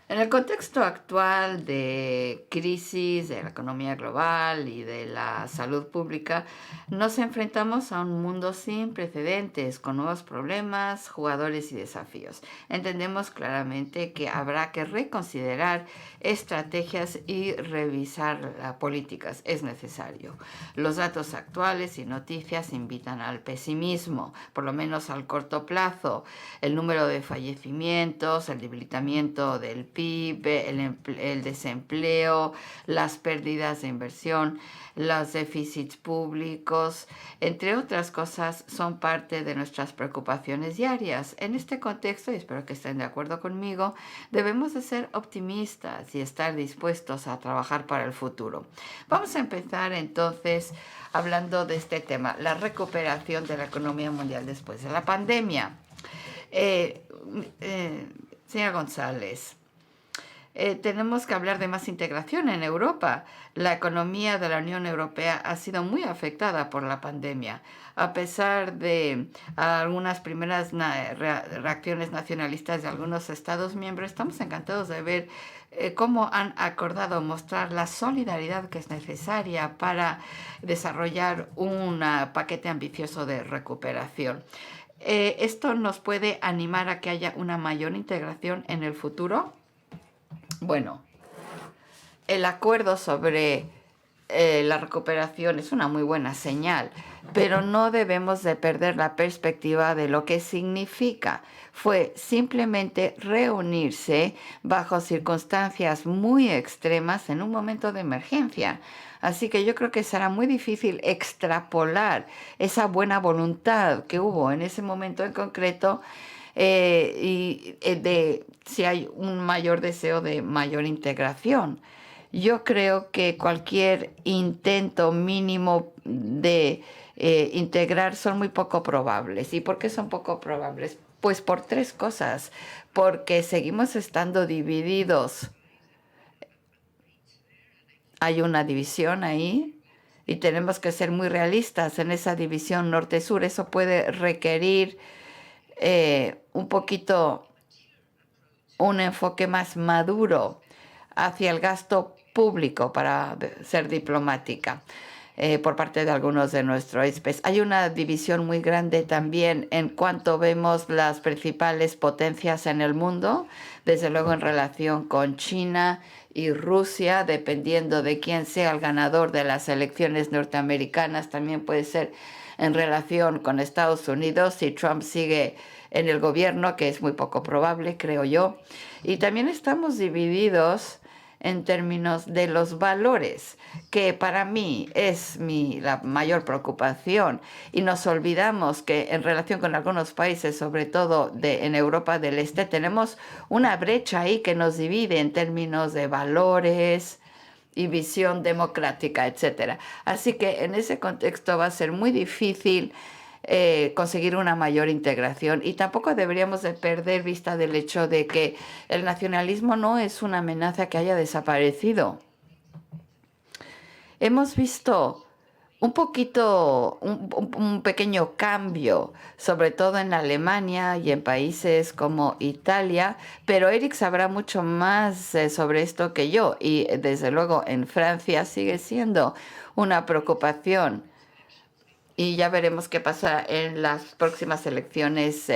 En el contexto actual de crisis de la economía global y de la salud pública, nos enfrentamos a un mundo sin precedentes, con nuevos problemas, jugadores y desafíos. Entendemos claramente que habrá que reconsiderar estrategias y revisar las políticas. Es necesario. Los datos actuales y noticias invitan al pesimismo, por lo menos al corto plazo. El número de fallecimientos, el debilitamiento del PIB, el desempleo, las pérdidas de inversión, los déficits públicos, entre otras cosas, son parte de nuestras preocupaciones diarias. En este contexto, y espero que estén de acuerdo conmigo, debemos de ser optimistas y estar dispuestos a trabajar para el futuro. Vamos a empezar entonces hablando de este tema, la recuperación de la economía mundial después de la pandemia. Eh, Señora González, tenemos que hablar de más integración en Europa. La economía de la Unión Europea ha sido muy afectada por la pandemia. A pesar de algunas primeras reacciones nacionalistas de algunos Estados miembros, estamos encantados de ver cómo han acordado mostrar la solidaridad que es necesaria para desarrollar un paquete ambicioso de recuperación. ¿Esto nos puede animar a que haya una mayor integración en el futuro? Bueno, el acuerdo sobre la recuperación es una muy buena señal, pero no debemos de perder la perspectiva de lo que significa. Fue simplemente reunirse bajo circunstancias muy extremas en un momento de emergencia. Así que yo creo que será muy difícil extrapolar esa buena voluntad que hubo en ese momento en concreto de si hay un mayor deseo de mayor integración. Yo creo que cualquier intento mínimo de integrar son muy poco probables. ¿Y por qué son poco probables? Pues por tres cosas. Porque seguimos estando divididos. Hay una división ahí y tenemos que ser muy realistas en esa división norte-sur. Eso puede requerir un poquito un enfoque más maduro hacia el gasto público, para ser diplomática, por parte de algunos de nuestros expertos. Hay una división muy grande también en cuanto vemos las principales potencias en el mundo, desde luego en relación con China y Rusia, dependiendo de quién sea el ganador de las elecciones norteamericanas. También puede ser en relación con Estados Unidos si Trump sigue en el gobierno, que es muy poco probable, creo yo. Y también estamos divididos en términos de los valores, que para mí es la mayor preocupación. Y nos olvidamos que en relación con algunos países, sobre todo en Europa del Este, tenemos una brecha ahí que nos divide en términos de valores y visión democrática, etcétera. Así que en ese contexto va a ser muy difícil conseguir una mayor integración, y tampoco deberíamos de perder vista del hecho de que el nacionalismo no es una amenaza que haya desaparecido. Hemos visto un pequeño cambio, sobre todo en Alemania y en países como Italia, pero Eric sabrá mucho más sobre esto que yo, y desde luego en Francia sigue siendo una preocupación. Y ya veremos qué pasa en las próximas elecciones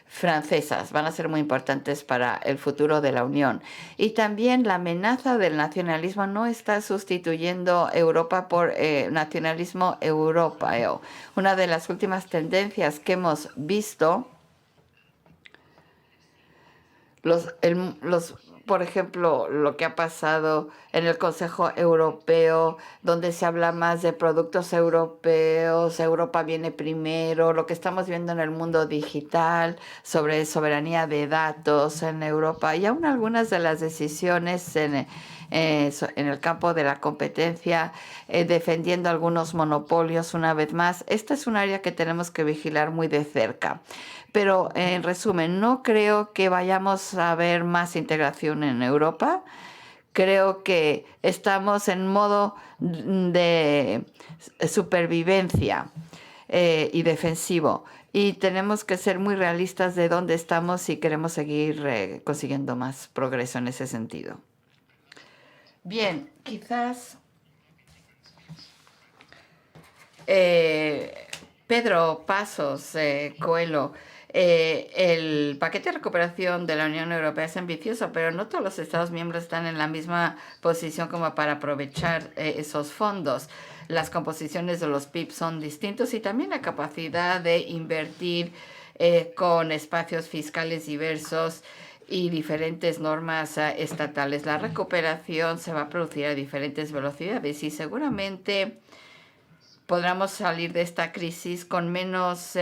francesas. Van a ser muy importantes para el futuro de la Unión. Y también la amenaza del nacionalismo no está sustituyendo Europa por nacionalismo europeo. Una de las últimas tendencias que hemos visto, por ejemplo, lo que ha pasado en el Consejo Europeo, donde se habla más de productos europeos, Europa viene primero, lo que estamos viendo en el mundo digital sobre soberanía de datos en Europa, y aún algunas de las decisiones en el campo de la competencia, defendiendo algunos monopolios una vez más. Esta es un área que tenemos que vigilar muy de cerca. Pero en resumen, no creo que vayamos a ver más integración en Europa. creo que estamos en modo de supervivencia y defensivo. Y tenemos que ser muy realistas de dónde estamos si queremos seguir consiguiendo más progreso en ese sentido. Bien, quizás Pedro Pasos Coelho, el paquete de recuperación de la Unión Europea es ambicioso, pero no todos los Estados miembros están en la misma posición como para aprovechar esos fondos. Las composiciones de los PIB son distintos y también la capacidad de invertir con espacios fiscales diversos y diferentes normas estatales. La recuperación se va a producir a diferentes velocidades y seguramente podamos salir de esta crisis con menos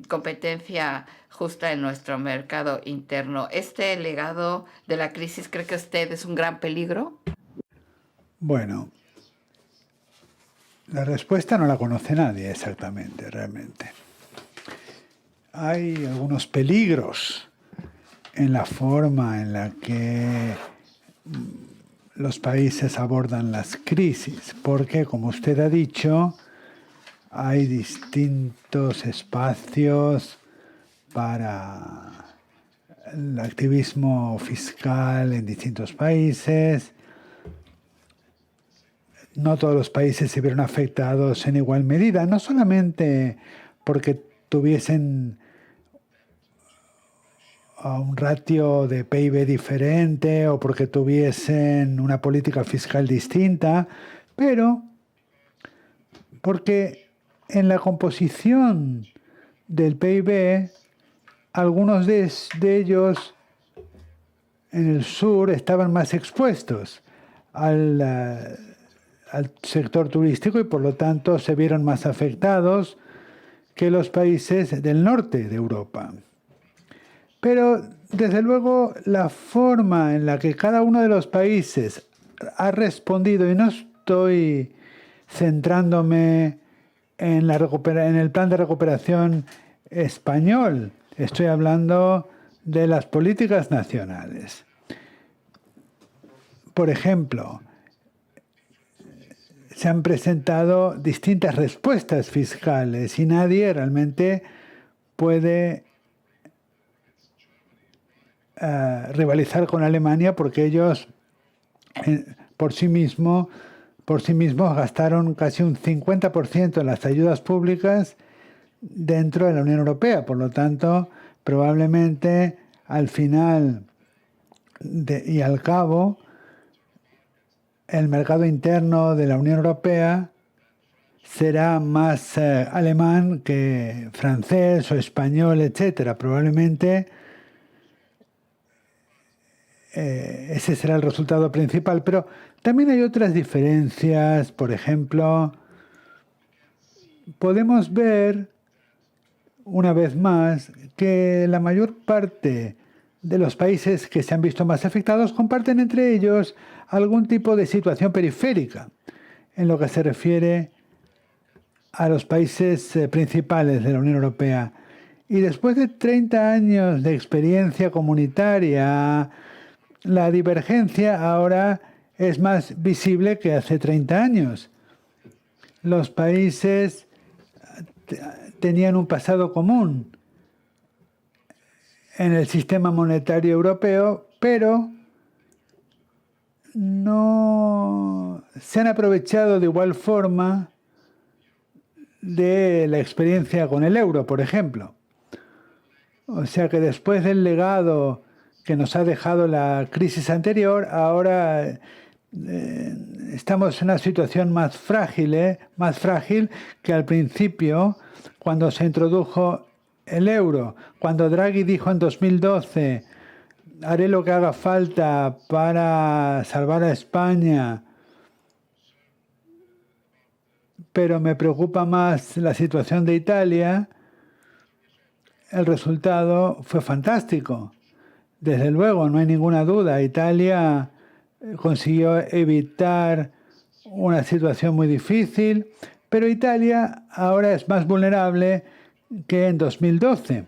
competencia justa en nuestro mercado interno. ¿Este legado de la crisis cree que usted es un gran peligro? Bueno, la respuesta no la conoce nadie exactamente, realmente. Hay algunos peligros en la forma en la que los países abordan las crisis, porque, como usted ha dicho, hay distintos espacios para el activismo fiscal en distintos países. No todos los países se vieron afectados en igual medida, no solamente porque tuviesen un ratio de PIB diferente o porque tuviesen una política fiscal distinta, pero porque en la composición del PIB, algunos de ellos en el sur estaban más expuestos al sector turístico y por lo tanto se vieron más afectados que los países del norte de Europa. Pero, desde luego, la forma en la que cada uno de los países ha respondido, y no estoy centrándome en el plan de recuperación español, estoy hablando de las políticas nacionales. Por ejemplo, se han presentado distintas respuestas fiscales y nadie realmente puede rivalizar con Alemania porque ellos por sí mismos gastaron casi un 50% en las ayudas públicas dentro de la Unión Europea. Por lo tanto, probablemente al final y al cabo, el mercado interno de la Unión Europea será más alemán que francés o español, etcétera. Probablemente ese será el resultado principal, pero también hay otras diferencias. Por ejemplo, podemos ver una vez más que la mayor parte de los países que se han visto más afectados comparten entre ellos algún tipo de situación periférica en lo que se refiere a los países principales de la Unión Europea. Y después de 30 años de experiencia comunitaria, la divergencia ahora es más visible que hace 30 años. Los países tenían un pasado común en el sistema monetario europeo, pero no se han aprovechado de igual forma de la experiencia con el euro, por ejemplo. O sea que después del legado que nos ha dejado la crisis anterior, ahora estamos en una situación más frágil que al principio, cuando se introdujo el euro. Cuando Draghi dijo en 2012, haré lo que haga falta para salvar a España, pero me preocupa más la situación de Italia, el resultado fue fantástico. Desde luego, no hay ninguna duda, Italia consiguió evitar una situación muy difícil, pero Italia ahora es más vulnerable que en 2012.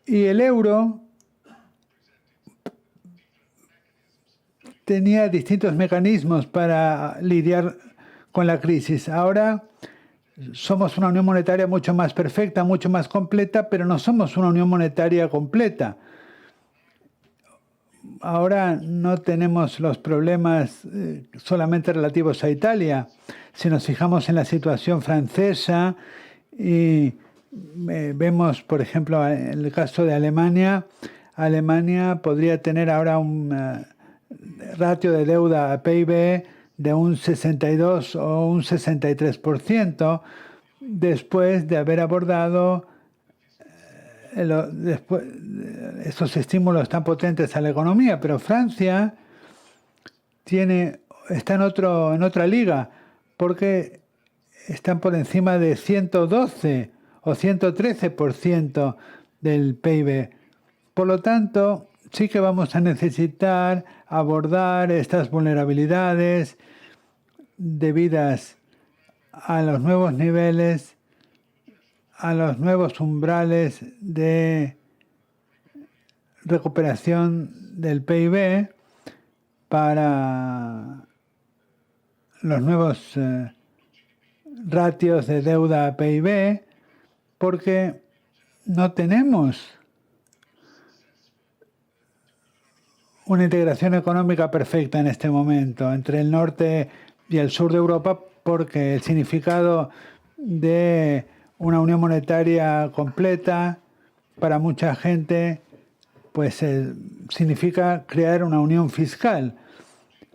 Y el euro tenía distintos mecanismos para lidiar con la crisis. Ahora somos una unión monetaria mucho más perfecta, mucho más completa, pero no somos una unión monetaria completa. Ahora no tenemos los problemas solamente relativos a Italia. Si nos fijamos en la situación francesa y vemos, por ejemplo, en el caso de Alemania, Alemania podría tener ahora un ratio de deuda a PIB de un 62 o un 63% después de haber abordado esos estímulos tan potentes a la economía. Pero Francia está en otra liga, porque están por encima de 112 o 113% del PIB. Por lo tanto, sí que vamos a necesitar abordar estas vulnerabilidades debidas a los nuevos niveles, a los nuevos umbrales de recuperación del PIB para los nuevos ratios de deuda a PIB, porque no tenemos una integración económica perfecta en este momento entre el norte y el sur de Europa, porque el significado de una unión monetaria completa para mucha gente pues significa crear una unión fiscal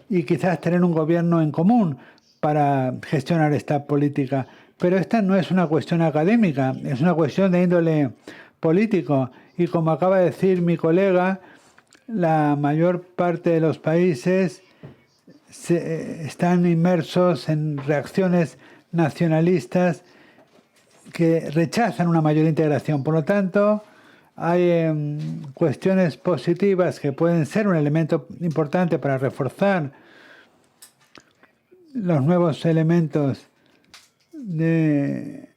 y quizás tener un gobierno en común para gestionar esta política. Pero esta no es una cuestión académica, es una cuestión de índole político. Y como acaba de decir mi colega, la mayor parte de los países están inmersos en reacciones nacionalistas que rechazan una mayor integración. Por lo tanto, hay cuestiones positivas que pueden ser un elemento importante para reforzar los nuevos elementos de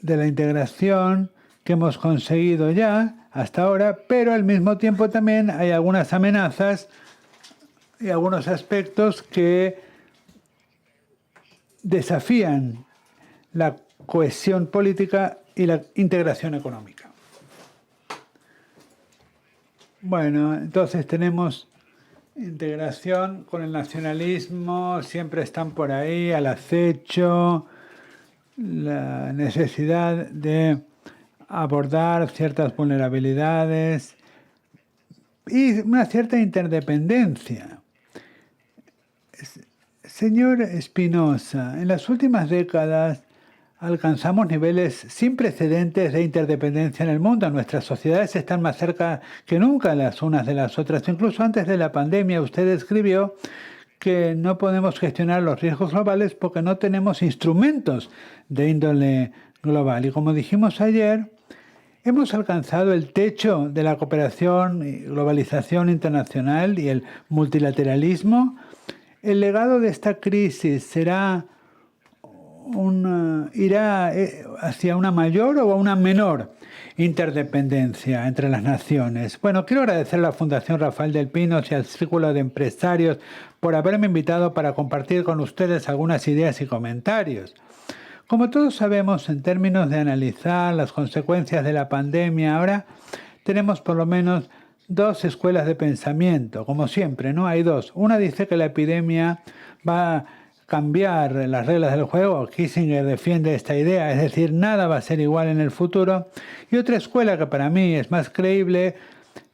la integración que hemos conseguido ya hasta ahora, pero al mismo tiempo también hay algunas amenazas y algunos aspectos que desafían la cohesión política y la integración económica. Bueno, entonces tenemos integración con el nacionalismo, siempre están por ahí al acecho, la necesidad de abordar ciertas vulnerabilidades y una cierta interdependencia. Señor Espinosa, en las últimas décadas alcanzamos niveles sin precedentes de interdependencia en el mundo. Nuestras sociedades están más cerca que nunca las unas de las otras. Incluso antes de la pandemia, usted escribió que no podemos gestionar los riesgos globales porque no tenemos instrumentos de índole global. Y como dijimos ayer, hemos alcanzado el techo de la cooperación y globalización internacional y el multilateralismo. El legado de esta crisis irá hacia una mayor o a una menor interdependencia entre las naciones. Bueno, quiero agradecer a la Fundación Rafael del Pinos y al Círculo de Empresarios por haberme invitado para compartir con ustedes algunas ideas y comentarios. Como todos sabemos, en términos de analizar las consecuencias de la pandemia, ahora tenemos por lo menos dos escuelas de pensamiento, como siempre, ¿no? Hay dos. Una dice que la epidemia va a cambiar las reglas del juego. Kissinger defiende esta idea, es decir, nada va a ser igual en el futuro. Y otra escuela que para mí es más creíble,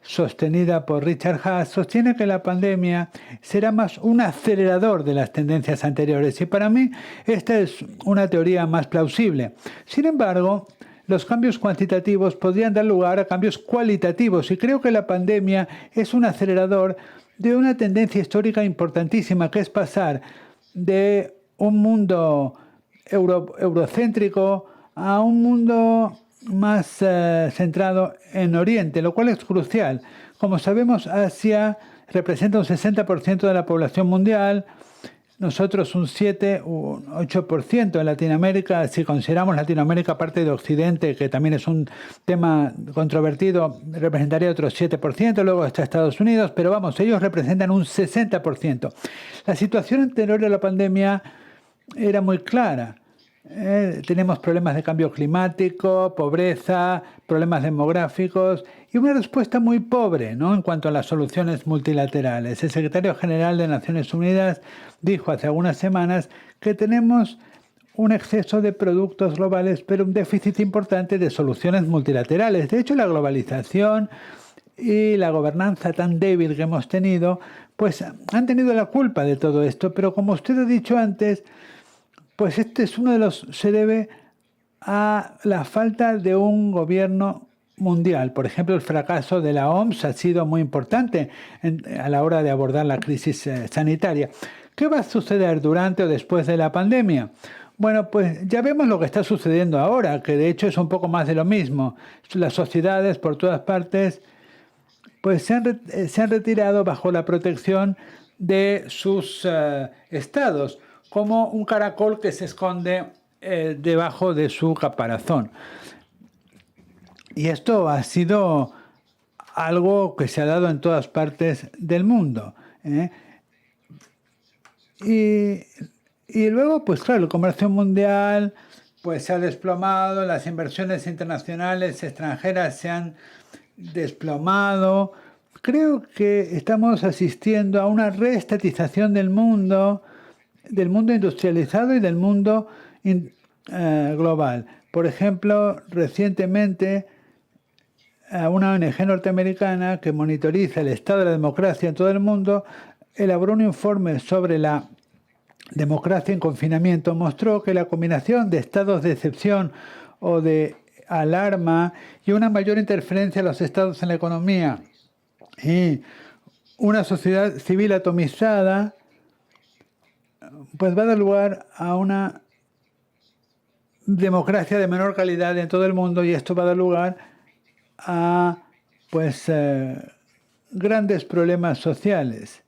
sostenida por Richard Haas, sostiene que la pandemia será más un acelerador de las tendencias anteriores. Y para mí esta es una teoría más plausible. Sin embargo, los cambios cuantitativos podrían dar lugar a cambios cualitativos y creo que la pandemia es un acelerador de una tendencia histórica importantísima, que es pasar de un mundo eurocéntrico a un mundo más centrado en Oriente, lo cual es crucial. Como sabemos, Asia representa un 60% de la población mundial, nosotros un 7 o un 8% en Latinoamérica. Si consideramos Latinoamérica parte de Occidente, que también es un tema controvertido, representaría otro 7%, luego está Estados Unidos, pero vamos, ellos representan un 60%. La situación anterior a la pandemia era muy clara. Tenemos problemas de cambio climático, pobreza, problemas demográficos y una respuesta muy pobre, ¿no?, en cuanto a las soluciones multilaterales. El secretario general de Naciones Unidas dijo hace algunas semanas que tenemos un exceso de productos globales, pero un déficit importante de soluciones multilaterales. De hecho, la globalización y la gobernanza tan débil que hemos tenido, pues han tenido la culpa de todo esto, pero como usted ha dicho antes, pues este es se debe a la falta de un gobierno mundial. Por ejemplo, el fracaso de la OMS ha sido muy importante a la hora de abordar la crisis sanitaria. ¿Qué va a suceder durante o después de la pandemia? Bueno, pues ya vemos lo que está sucediendo ahora, que de hecho es un poco más de lo mismo. Las sociedades por todas partes pues se han retirado bajo la protección de sus estados, como un caracol que se esconde debajo de su caparazón. Y esto ha sido algo que se ha dado en todas partes del mundo. Y luego, pues claro, el comercio mundial pues se ha desplomado, las inversiones internacionales extranjeras se han desplomado. Creo que estamos asistiendo a una reestatización del mundo industrializado y del mundo global. Por ejemplo, recientemente una ONG norteamericana que monitoriza el estado de la democracia en todo el mundo elaboró un informe sobre la democracia en confinamiento. Mostró que la combinación de estados de excepción o de alarma y una mayor interferencia de los estados en la economía y una sociedad civil atomizada pues va a dar lugar a una democracia de menor calidad en todo el mundo, y esto va a dar lugar a pues grandes problemas sociales.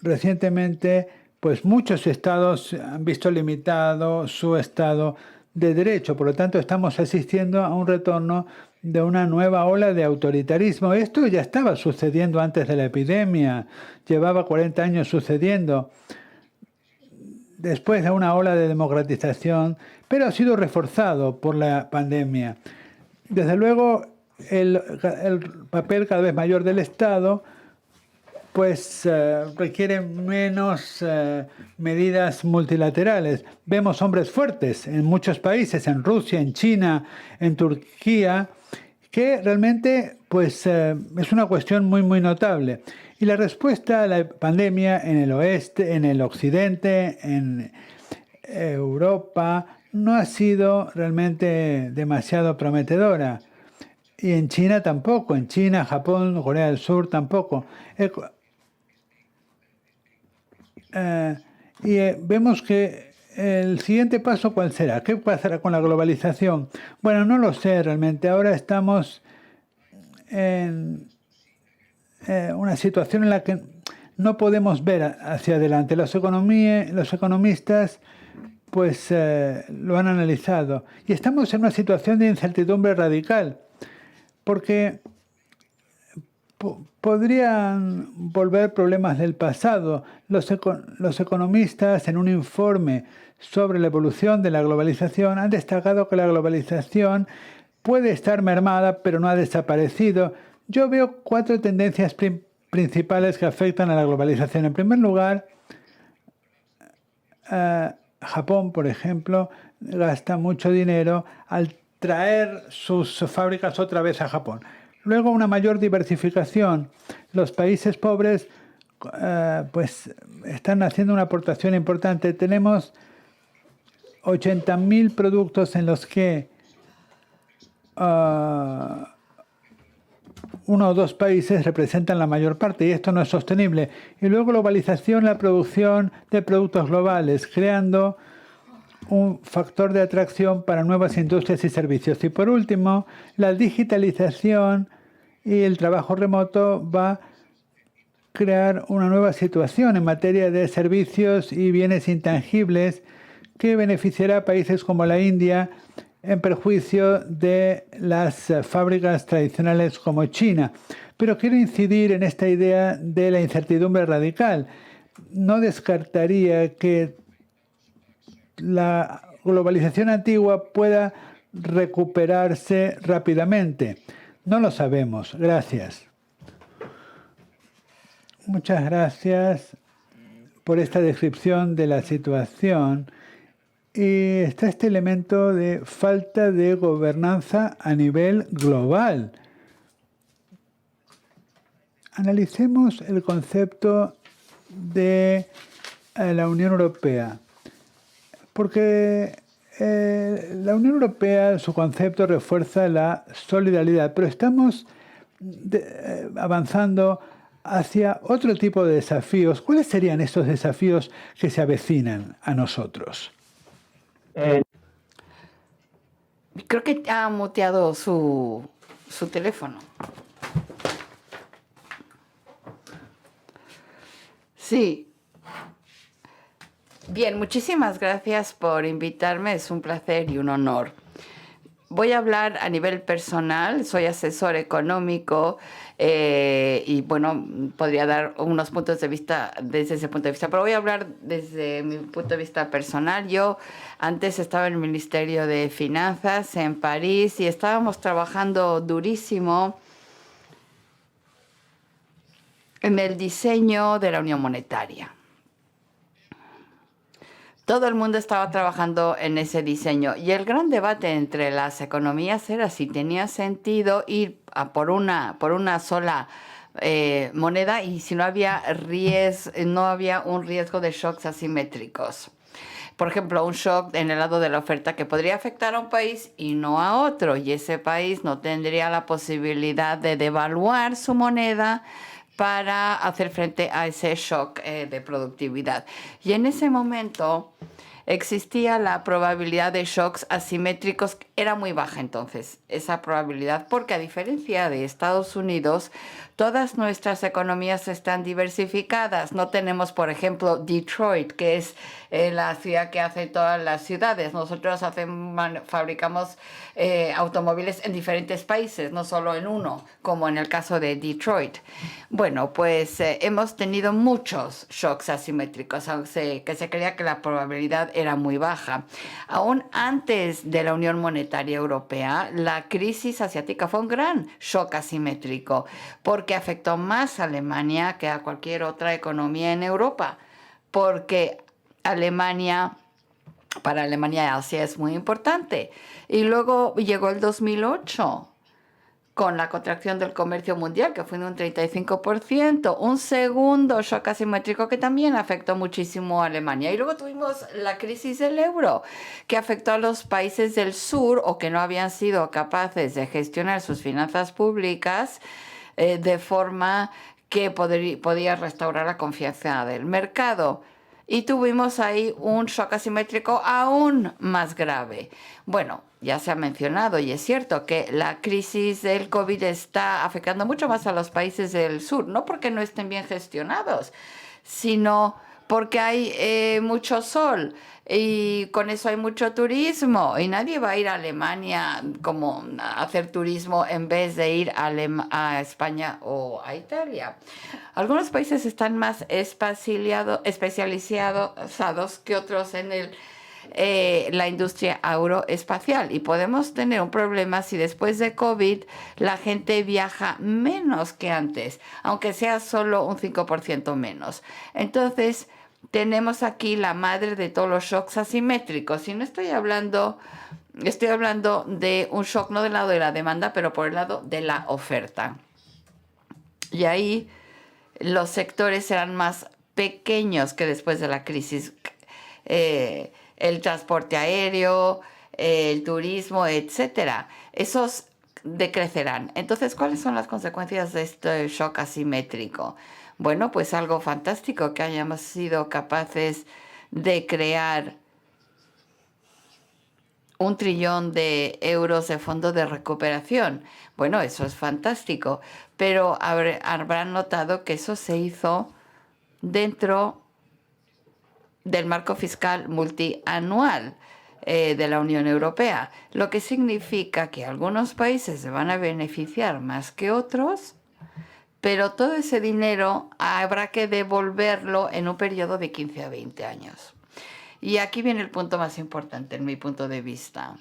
Recientemente, pues muchos estados han visto limitado su estado de derecho, por lo tanto estamos asistiendo a un retorno de una nueva ola de autoritarismo. Esto ya estaba sucediendo antes de la epidemia, llevaba 40 años sucediendo, después de una ola de democratización, pero ha sido reforzado por la pandemia. Desde luego, el papel cada vez mayor del Estado pues requiere menos medidas multilaterales. Vemos hombres fuertes en muchos países, en Rusia, en China, en Turquía, que realmente pues es una cuestión muy, muy notable. Y la respuesta a la pandemia en el oeste, en el occidente, en Europa, no ha sido realmente demasiado prometedora. Y en China tampoco. En China, Japón, Corea del Sur tampoco. Vemos que el siguiente paso, ¿cuál será? ¿Qué pasará con la globalización? Bueno, no lo sé realmente. Ahora estamos en una situación en la que no podemos ver hacia adelante. Los economistas pues lo han analizado. Y estamos en una situación de incertidumbre radical, porque podrían volver problemas del pasado. Los economistas, en un informe sobre la evolución de la globalización, han destacado que la globalización puede estar mermada, pero no ha desaparecido. Yo veo 4 tendencias principales que afectan a la globalización. En primer lugar, Japón, por ejemplo, gasta mucho dinero al traer sus fábricas otra vez a Japón. Luego, una mayor diversificación. Los países pobres pues están haciendo una aportación importante. Tenemos 80.000 productos en los que 1 o 2 países representan la mayor parte, y esto no es sostenible. Y luego globalización, la producción de productos globales, creando un factor de atracción para nuevas industrias y servicios. Y por último, la digitalización y el trabajo remoto va crear una nueva situación en materia de servicios y bienes intangibles que beneficiará a países como la India en perjuicio de las fábricas tradicionales como China. Pero quiero incidir en esta idea de la incertidumbre radical. No descartaría que la globalización antigua pueda recuperarse rápidamente. No lo sabemos. Gracias. Muchas gracias por esta descripción de la situación. Y está este elemento de falta de gobernanza a nivel global. Analicemos el concepto de la Unión Europea, porque la Unión Europea, su concepto refuerza la solidaridad, pero estamos avanzando hacia otro tipo de desafíos. ¿Cuáles serían estos desafíos que se avecinan a nosotros? Creo que ha muteado su teléfono. Sí. Bien, muchísimas gracias por invitarme. Es un placer y un honor. Voy a hablar a nivel personal. Soy asesor económico y, bueno, podría dar unos puntos de vista desde ese punto de vista, pero voy a hablar desde mi punto de vista personal. Yo antes estaba en el Ministerio de Finanzas en París y estábamos trabajando durísimo en el diseño de la Unión Monetaria. Todo el mundo estaba trabajando en ese diseño y el gran debate entre las economías era si tenía sentido ir por una sola moneda y si no había un riesgo de shocks asimétricos. Por ejemplo, un shock en el lado de la oferta que podría afectar a un país y no a otro, y ese país no tendría la posibilidad de devaluar su moneda para hacer frente a ese shock de productividad. Y en ese momento existía la probabilidad de shocks asimétricos, era muy baja entonces esa probabilidad, porque a diferencia de Estados Unidos, todas nuestras economías están diversificadas. No tenemos, por ejemplo, Detroit, que es la ciudad que hace todas las ciudades. Nosotros fabricamos automóviles en diferentes países, no solo en uno, como en el caso de Detroit. Bueno, pues hemos tenido muchos shocks asimétricos, aunque se creía que la probabilidad era muy baja. Aún antes de la Unión Monetaria Europea, la crisis asiática fue un gran shock asimétrico, porque afectó más a Alemania que a cualquier otra economía en Europa, porque para Alemania Asia es muy importante. Y luego llegó el 2008 con la contracción del comercio mundial, que fue de un 35%, un segundo shock asimétrico que también afectó muchísimo a Alemania. Y luego tuvimos la crisis del euro, que afectó a los países del sur o que no habían sido capaces de gestionar sus finanzas públicas de forma que podía restaurar la confianza del mercado. Y tuvimos ahí un shock asimétrico aún más grave. Bueno, ya se ha mencionado y es cierto que la crisis del COVID está afectando mucho más a los países del sur, no porque no estén bien gestionados, sino porque hay mucho sol y con eso hay mucho turismo y nadie va a ir a Alemania como a hacer turismo en vez de ir a España o a Italia. Algunos países están más especializados que otros en la industria aeroespacial y podemos tener un problema si después de COVID la gente viaja menos que antes, aunque sea solo un 5% menos. Entonces, tenemos aquí la madre de todos los shocks asimétricos. Y no estoy hablando de un shock no del lado de la demanda, pero por el lado de la oferta. Y ahí los sectores serán más pequeños que después de la crisis. El transporte aéreo, el turismo, etcétera. Esos decrecerán. Entonces, ¿cuáles son las consecuencias de este shock asimétrico? Bueno, pues algo fantástico que hayamos sido capaces de crear 1 trillón de euros de fondo de recuperación. Bueno, eso es fantástico, pero habrán notado que eso se hizo dentro del marco fiscal multianual de la Unión Europea, lo que significa que algunos países se van a beneficiar más que otros, pero todo ese dinero habrá que devolverlo en un periodo de 15 a 20 años. Y aquí viene el punto más importante en mi punto de vista,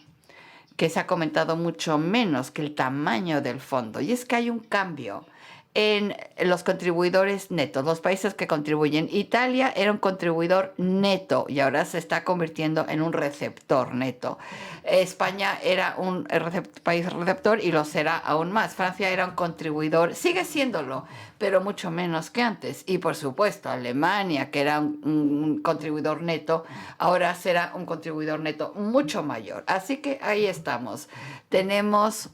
que se ha comentado mucho menos que el tamaño del fondo, y es que hay un cambio en los contribuidores netos, los países que contribuyen. Italia era un contribuidor neto y ahora se está convirtiendo en un receptor neto. España era un país receptor y lo será aún más. Francia era un contribuidor, sigue siéndolo, pero mucho menos que antes. Y por supuesto, Alemania, que era un contribuidor neto, ahora será un contribuidor neto mucho mayor. Así que ahí estamos. Tenemos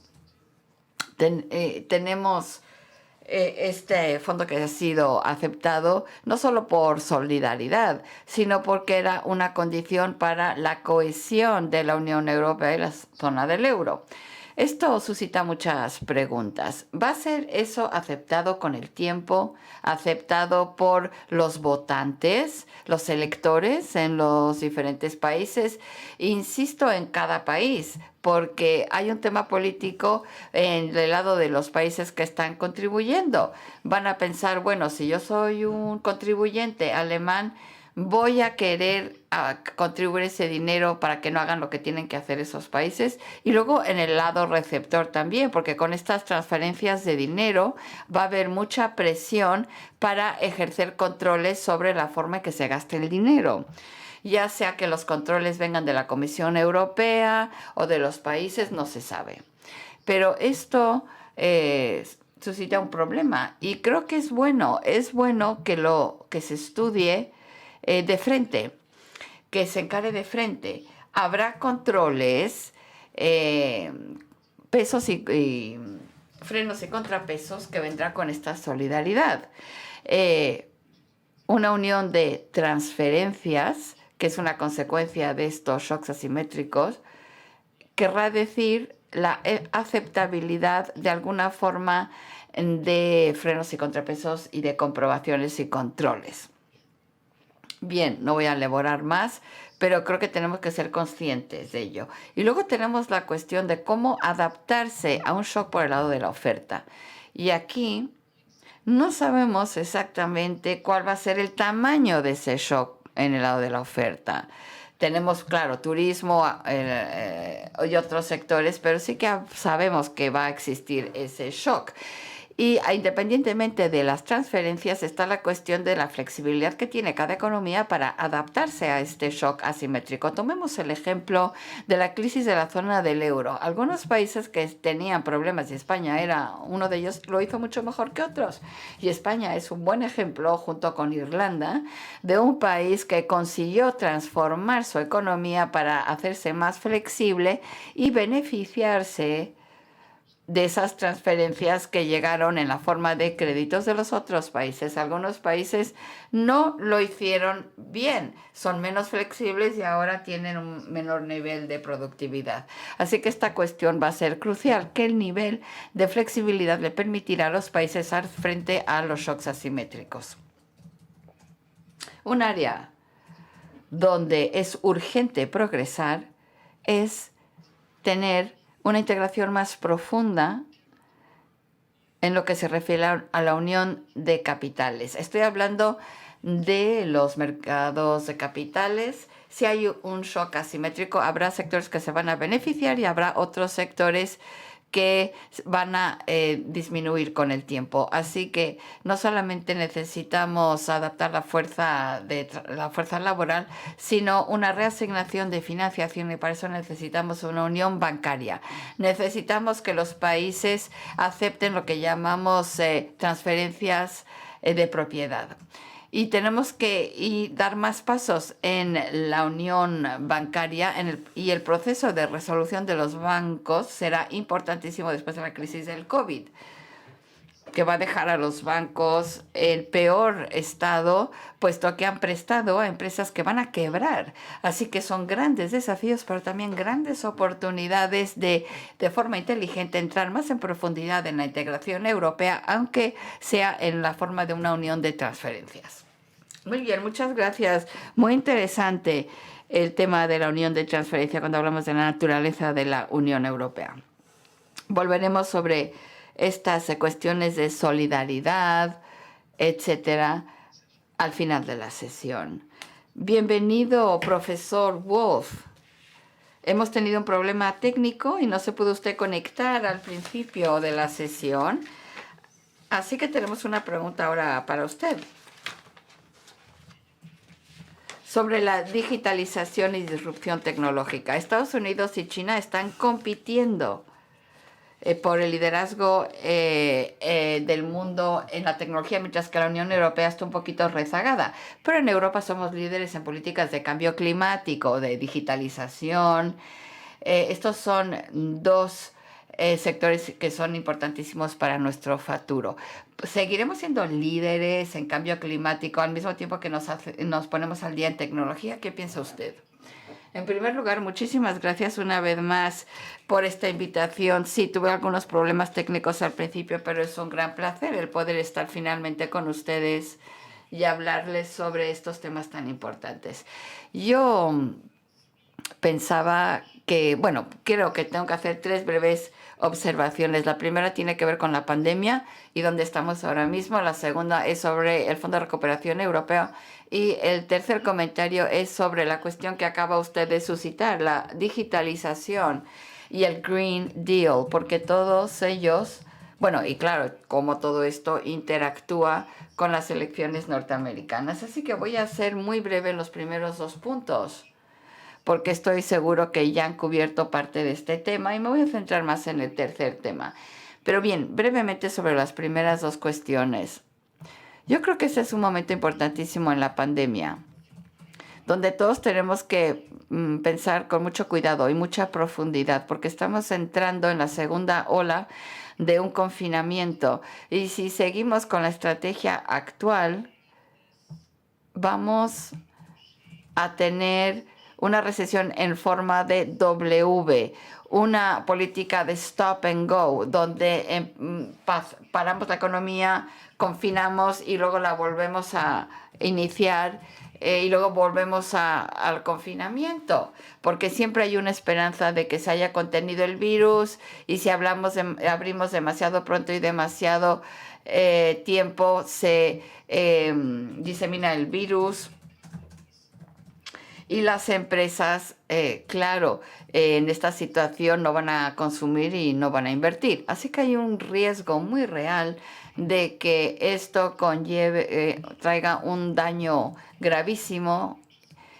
este fondo que ha sido aceptado no solo por solidaridad, sino porque era una condición para la cohesión de la Unión Europea y la zona del euro. Esto suscita muchas preguntas. ¿Va a ser eso aceptado con el tiempo? ¿Aceptado por los votantes, los electores en los diferentes países? Insisto en cada país, porque hay un tema político en el lado de los países que están contribuyendo. Van a pensar, bueno, si yo soy un contribuyente alemán, voy a querer contribuir ese dinero para que no hagan lo que tienen que hacer esos países. Y luego en el lado receptor también, porque con estas transferencias de dinero va a haber mucha presión para ejercer controles sobre la forma en que se gaste el dinero. Ya sea que los controles vengan de la Comisión Europea o de los países, no se sabe. Pero esto suscita un problema y creo que es bueno que se estudie de frente, que se encare de frente. Habrá controles, pesos y frenos y contrapesos que vendrá con esta solidaridad. Una unión de transferencias, que es una consecuencia de estos shocks asimétricos, querrá decir la aceptabilidad de alguna forma de frenos y contrapesos y de comprobaciones y controles. Bien, no voy a elaborar más, pero creo que tenemos que ser conscientes de ello. Y luego tenemos la cuestión de cómo adaptarse a un shock por el lado de la oferta. Y aquí no sabemos exactamente cuál va a ser el tamaño de ese shock en el lado de la oferta. Tenemos, claro, turismo y otros sectores, pero sí que sabemos que va a existir ese shock. Y independientemente de las transferencias está la cuestión de la flexibilidad que tiene cada economía para adaptarse a este shock asimétrico. Tomemos el ejemplo de la crisis de la zona del euro. Algunos países que tenían problemas, y España era uno de ellos, lo hizo mucho mejor que otros. Y España es un buen ejemplo, junto con Irlanda, de un país que consiguió transformar su economía para hacerse más flexible y beneficiarse de esas transferencias que llegaron en la forma de créditos de los otros países. Algunos países no lo hicieron bien, son menos flexibles y ahora tienen un menor nivel de productividad. Así que esta cuestión va a ser crucial, que el nivel de flexibilidad le permitirá a los países hacer frente a los shocks asimétricos. Un área donde es urgente progresar es tener una integración más profunda en lo que se refiere a la unión de capitales. Estoy hablando de los mercados de capitales. Si hay un shock asimétrico, habrá sectores que se van a beneficiar y habrá otros sectores que van a disminuir con el tiempo. Así que no solamente necesitamos adaptar la fuerza laboral, sino una reasignación de financiación, y para eso necesitamos una unión bancaria. Necesitamos que los países acepten lo que llamamos transferencias de propiedad. Y tenemos que dar más pasos en la unión bancaria y el proceso de resolución de los bancos será importantísimo después de la crisis del COVID. que va a dejar a los bancos el peor estado, puesto que han prestado a empresas que van a quebrar. Así que son grandes desafíos, pero también grandes oportunidades de forma inteligente, entrar más en profundidad en la integración europea, aunque sea en la forma de una unión de transferencias. Muy bien, muchas gracias. Muy interesante el tema de la unión de transferencia cuando hablamos de la naturaleza de la Unión Europea. Volveremos sobre estas cuestiones de solidaridad, etcétera, al final de la sesión. Bienvenido, profesor Wolf. Hemos tenido un problema técnico y no se pudo usted conectar al principio de la sesión. Así que tenemos una pregunta ahora para usted. Sobre la digitalización y disrupción tecnológica. Estados Unidos y China están compitiendo por el liderazgo del mundo en la tecnología, mientras que la Unión Europea está un poquito rezagada. Pero en Europa somos líderes en políticas de cambio climático, de digitalización. Estos son dos sectores que son importantísimos para nuestro futuro. ¿Seguiremos siendo líderes en cambio climático al mismo tiempo que nos ponemos al día en tecnología? ¿Qué piensa usted? En primer lugar, muchísimas gracias una vez más por esta invitación. Sí, tuve algunos problemas técnicos al principio, pero es un gran placer el poder estar finalmente con ustedes y hablarles sobre estos temas tan importantes. Yo pensaba que, bueno, creo que tengo que hacer 3 breves observaciones. La primera tiene que ver con la pandemia y dónde estamos ahora mismo. La segunda es sobre el Fondo de Recuperación Europeo. Y el tercer comentario es sobre la cuestión que acaba usted de suscitar, la digitalización y el Green Deal, porque todos ellos, bueno, y claro, cómo todo esto interactúa con las elecciones norteamericanas. Así que voy a ser muy breve en los primeros 2 puntos, porque estoy seguro que ya han cubierto parte de este tema y me voy a centrar más en el tercer tema. Pero bien, brevemente sobre las primeras 2 cuestiones. Yo creo que ese es un momento importantísimo en la pandemia, donde todos tenemos que pensar con mucho cuidado y mucha profundidad, porque estamos entrando en la segunda ola de un confinamiento. Y si seguimos con la estrategia actual, vamos a tener una recesión en forma de W, una política de stop and go, donde paramos la economía, confinamos y luego la volvemos a iniciar y luego volvemos al confinamiento, porque siempre hay una esperanza de que se haya contenido el virus y si abrimos demasiado pronto y demasiado tiempo se disemina el virus. Y las empresas, claro, en esta situación no van a consumir y no van a invertir. Así que hay un riesgo muy real de que esto traiga un daño gravísimo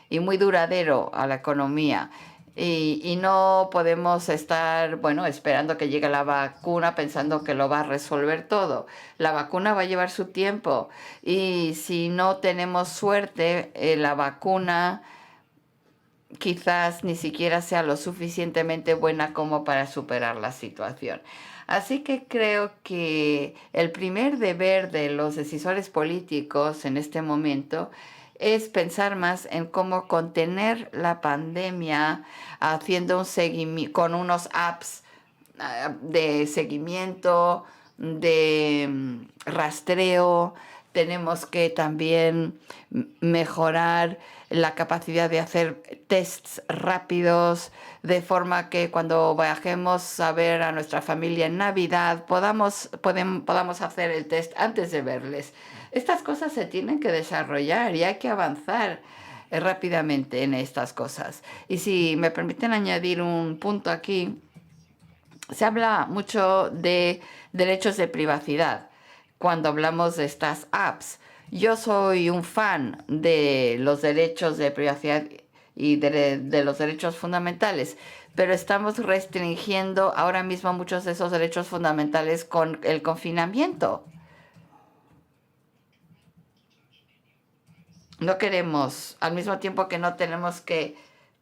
y muy duradero a la economía. Y no podemos estar, bueno, esperando que llegue la vacuna pensando que lo va a resolver todo. La vacuna va a llevar su tiempo y si no tenemos suerte, la vacuna quizás ni siquiera sea lo suficientemente buena como para superar la situación. Así que creo que el primer deber de los decisores políticos en este momento es pensar más en cómo contener la pandemia haciendo un seguimiento con unos apps de seguimiento, de rastreo. Tenemos que también mejorar la capacidad de hacer tests rápidos, de forma que cuando viajemos a ver a nuestra familia en Navidad podamos hacer el test antes de verles. Estas cosas se tienen que desarrollar y hay que avanzar rápidamente en estas cosas. Y si me permiten añadir un punto aquí, se habla mucho de derechos de privacidad cuando hablamos de estas apps. Yo soy un fan de los derechos de privacidad y de los derechos fundamentales, pero estamos restringiendo ahora mismo muchos de esos derechos fundamentales con el confinamiento. No queremos, al mismo tiempo que no tenemos que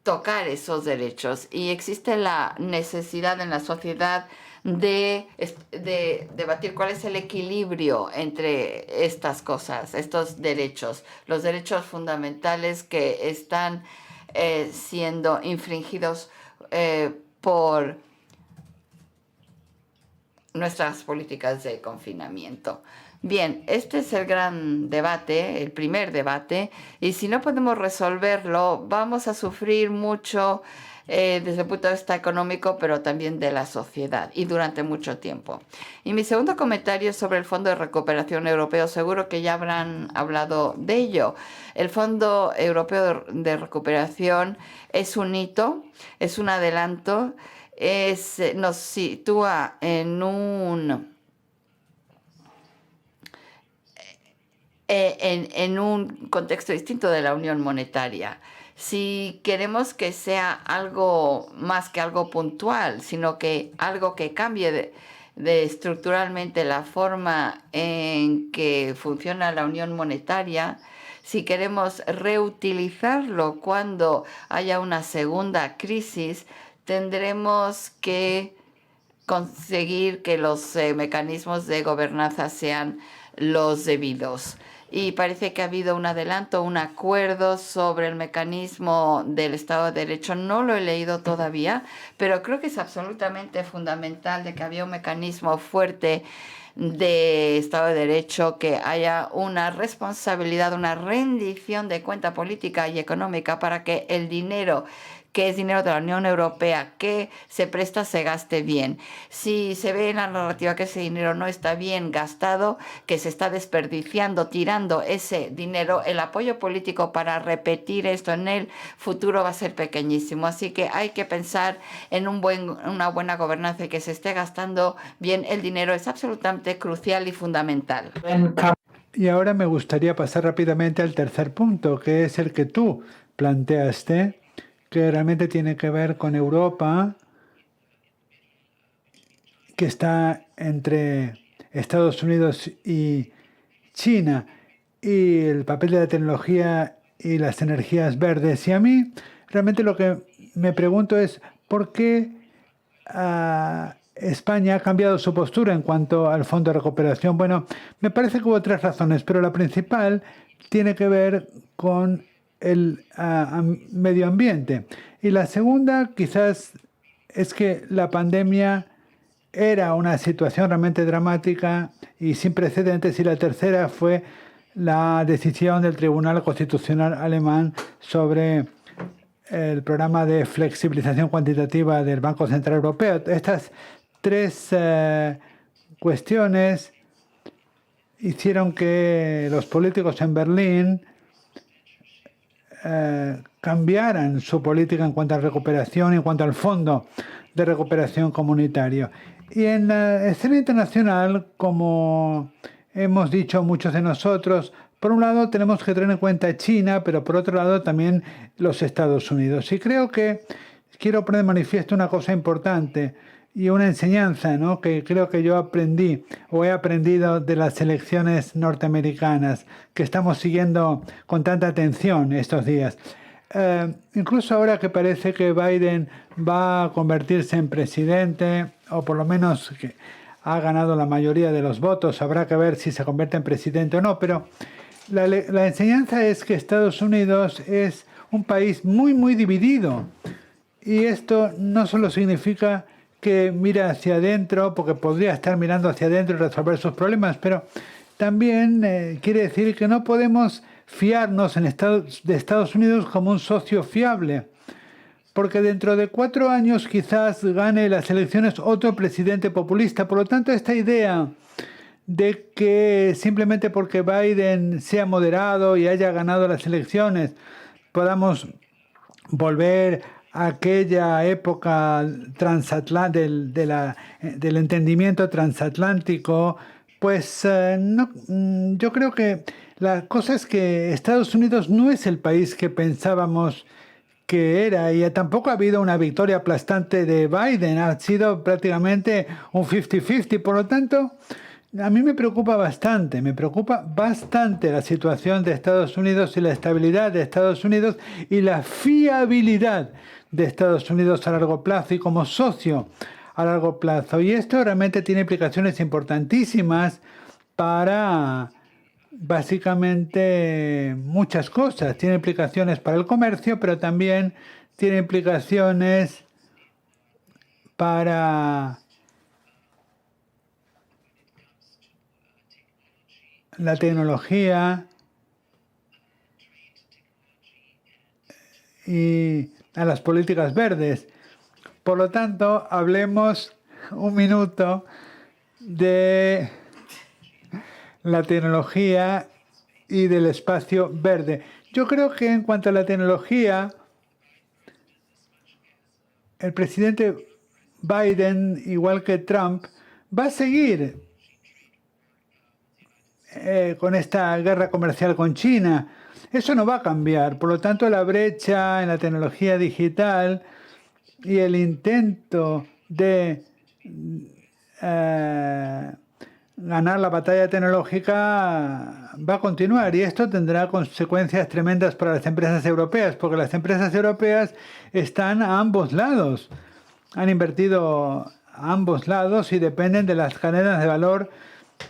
tocar esos derechos y existe la necesidad en la sociedad de debatir cuál es el equilibrio entre estas cosas, estos derechos, los derechos fundamentales que están siendo infringidos por nuestras políticas de confinamiento. Bien, este es el gran debate, el primer debate, y si no podemos resolverlo, vamos a sufrir mucho desde el punto de vista económico, pero también de la sociedad, y durante mucho tiempo. Y mi segundo comentario es sobre el Fondo de Recuperación Europeo. Seguro que ya habrán hablado de ello. El Fondo Europeo de Recuperación es un hito, es un adelanto, nos sitúa en un contexto distinto de la unión monetaria. Si queremos que sea algo más que algo puntual, sino que algo que cambie de estructuralmente la forma en que funciona la unión monetaria, si queremos reutilizarlo cuando haya una segunda crisis, tendremos que conseguir que los mecanismos de gobernanza sean los debidos. Y parece que ha habido un adelanto, un acuerdo sobre el mecanismo del Estado de Derecho. No lo he leído todavía, pero creo que es absolutamente fundamental de que había un mecanismo fuerte de Estado de Derecho, que haya una responsabilidad, una rendición de cuenta política y económica para que el dinero que es dinero de la Unión Europea, que se presta, se gaste bien. Si se ve en la narrativa que ese dinero no está bien gastado, que se está desperdiciando, tirando ese dinero, el apoyo político para repetir esto en el futuro va a ser pequeñísimo. Así que hay que pensar en una buena gobernanza y que se esté gastando bien el dinero. Es absolutamente crucial y fundamental. Y ahora me gustaría pasar rápidamente al tercer punto, que es el que tú planteaste, que realmente tiene que ver con Europa, que está entre Estados Unidos y China, y el papel de la tecnología y las energías verdes. Y a mí realmente lo que me pregunto es por qué España ha cambiado su postura en cuanto al Fondo de Recuperación. Bueno, me parece que hubo tres razones, pero la principal tiene que ver con el medio ambiente. Y la segunda quizás es que la pandemia era una situación realmente dramática y sin precedentes, y la tercera fue la decisión del Tribunal Constitucional alemán sobre el programa de flexibilización cuantitativa del Banco Central Europeo. Estas tres cuestiones hicieron que los políticos en Berlín cambiaran su política en cuanto a recuperación, en cuanto al Fondo de Recuperación Comunitario. Y en la escena internacional, como hemos dicho muchos de nosotros, por un lado tenemos que tener en cuenta China, pero por otro lado también los Estados Unidos. Y creo que quiero poner de manifiesto una cosa importante y una enseñanza, ¿no?, que creo que yo aprendí o he aprendido de las elecciones norteamericanas, que estamos siguiendo con tanta atención estos días. Incluso ahora que parece que Biden va a convertirse en presidente, o por lo menos que ha ganado la mayoría de los votos, habrá que ver si se convierte en presidente o no, pero la enseñanza es que Estados Unidos es un país muy, muy dividido. Y esto no solo significa que mira hacia adentro, porque podría estar mirando hacia adentro y resolver sus problemas, pero también quiere decir que no podemos fiarnos de Estados Unidos como un socio fiable, porque dentro de 4 años quizás gane las elecciones otro presidente populista. Por lo tanto, esta idea de que simplemente porque Biden sea moderado y haya ganado las elecciones podamos volver a aquella época del entendimiento transatlántico, pues no, yo creo que la cosa es que Estados Unidos no es el país que pensábamos que era, y tampoco ha habido una victoria aplastante de Biden, ha sido prácticamente un 50-50. Por lo tanto, A mí me preocupa bastante la situación de Estados Unidos y la estabilidad de Estados Unidos y la fiabilidad de Estados Unidos a largo plazo y como socio a largo plazo. Y esto realmente tiene implicaciones importantísimas para básicamente muchas cosas. Tiene implicaciones para el comercio, pero también tiene implicaciones para la tecnología y a las políticas verdes. Por lo tanto, hablemos un minuto de la tecnología y del espacio verde. Yo creo que en cuanto a la tecnología, el presidente Biden, igual que Trump, va a seguir con esta guerra comercial con China. Eso no va a cambiar. Por lo tanto, la brecha en la tecnología digital y el intento de ganar la batalla tecnológica va a continuar y esto tendrá consecuencias tremendas para las empresas europeas, porque las empresas europeas están a ambos lados, han invertido a ambos lados y dependen de las cadenas de valor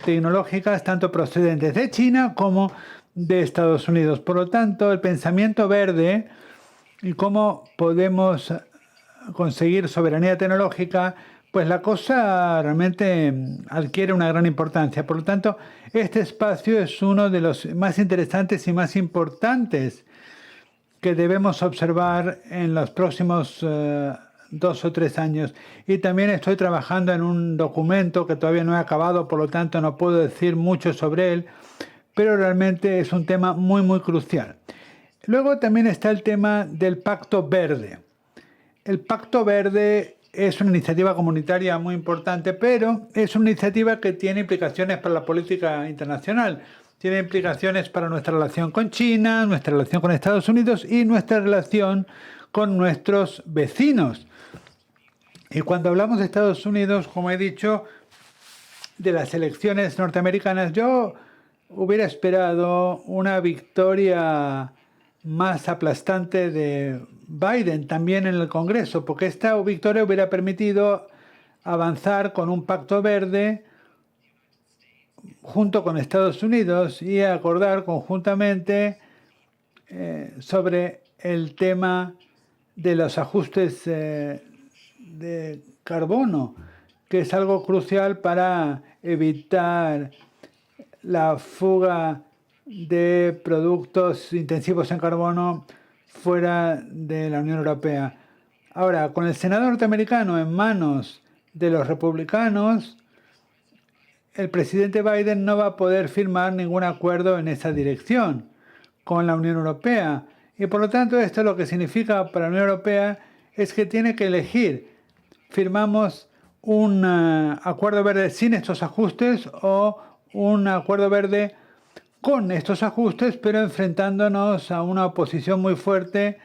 tecnológicas tanto procedentes de China como de Estados Unidos. Por lo tanto, el pensamiento verde y cómo podemos conseguir soberanía tecnológica, pues la cosa realmente adquiere una gran importancia. Por lo tanto, este espacio es uno de los más interesantes y más importantes que debemos observar en los próximos 2 o 3 años. Y también estoy trabajando en un documento que todavía no he acabado, por lo tanto no puedo decir mucho sobre él, pero realmente es un tema muy, muy crucial. Luego también está el tema del Pacto Verde. El Pacto Verde es una iniciativa comunitaria muy importante, pero es una iniciativa que tiene implicaciones para la política internacional. Tiene implicaciones para nuestra relación con China, nuestra relación con Estados Unidos y nuestra relación con nuestros vecinos. Y cuando hablamos de Estados Unidos, como he dicho, de las elecciones norteamericanas, yo hubiera esperado una victoria más aplastante de Biden también en el Congreso, porque esta victoria hubiera permitido avanzar con un pacto verde junto con Estados Unidos y acordar conjuntamente sobre el tema de los ajustes de carbono, que es algo crucial para evitar la fuga de productos intensivos en carbono fuera de la Unión Europea. Ahora, con el Senado norteamericano en manos de los republicanos, el presidente Biden no va a poder firmar ningún acuerdo en esa dirección con la Unión Europea. Y por lo tanto, esto lo que significa para la Unión Europea es que tiene que elegir: firmamos un acuerdo verde sin estos ajustes o un acuerdo verde con estos ajustes, pero enfrentándonos a una oposición muy fuerte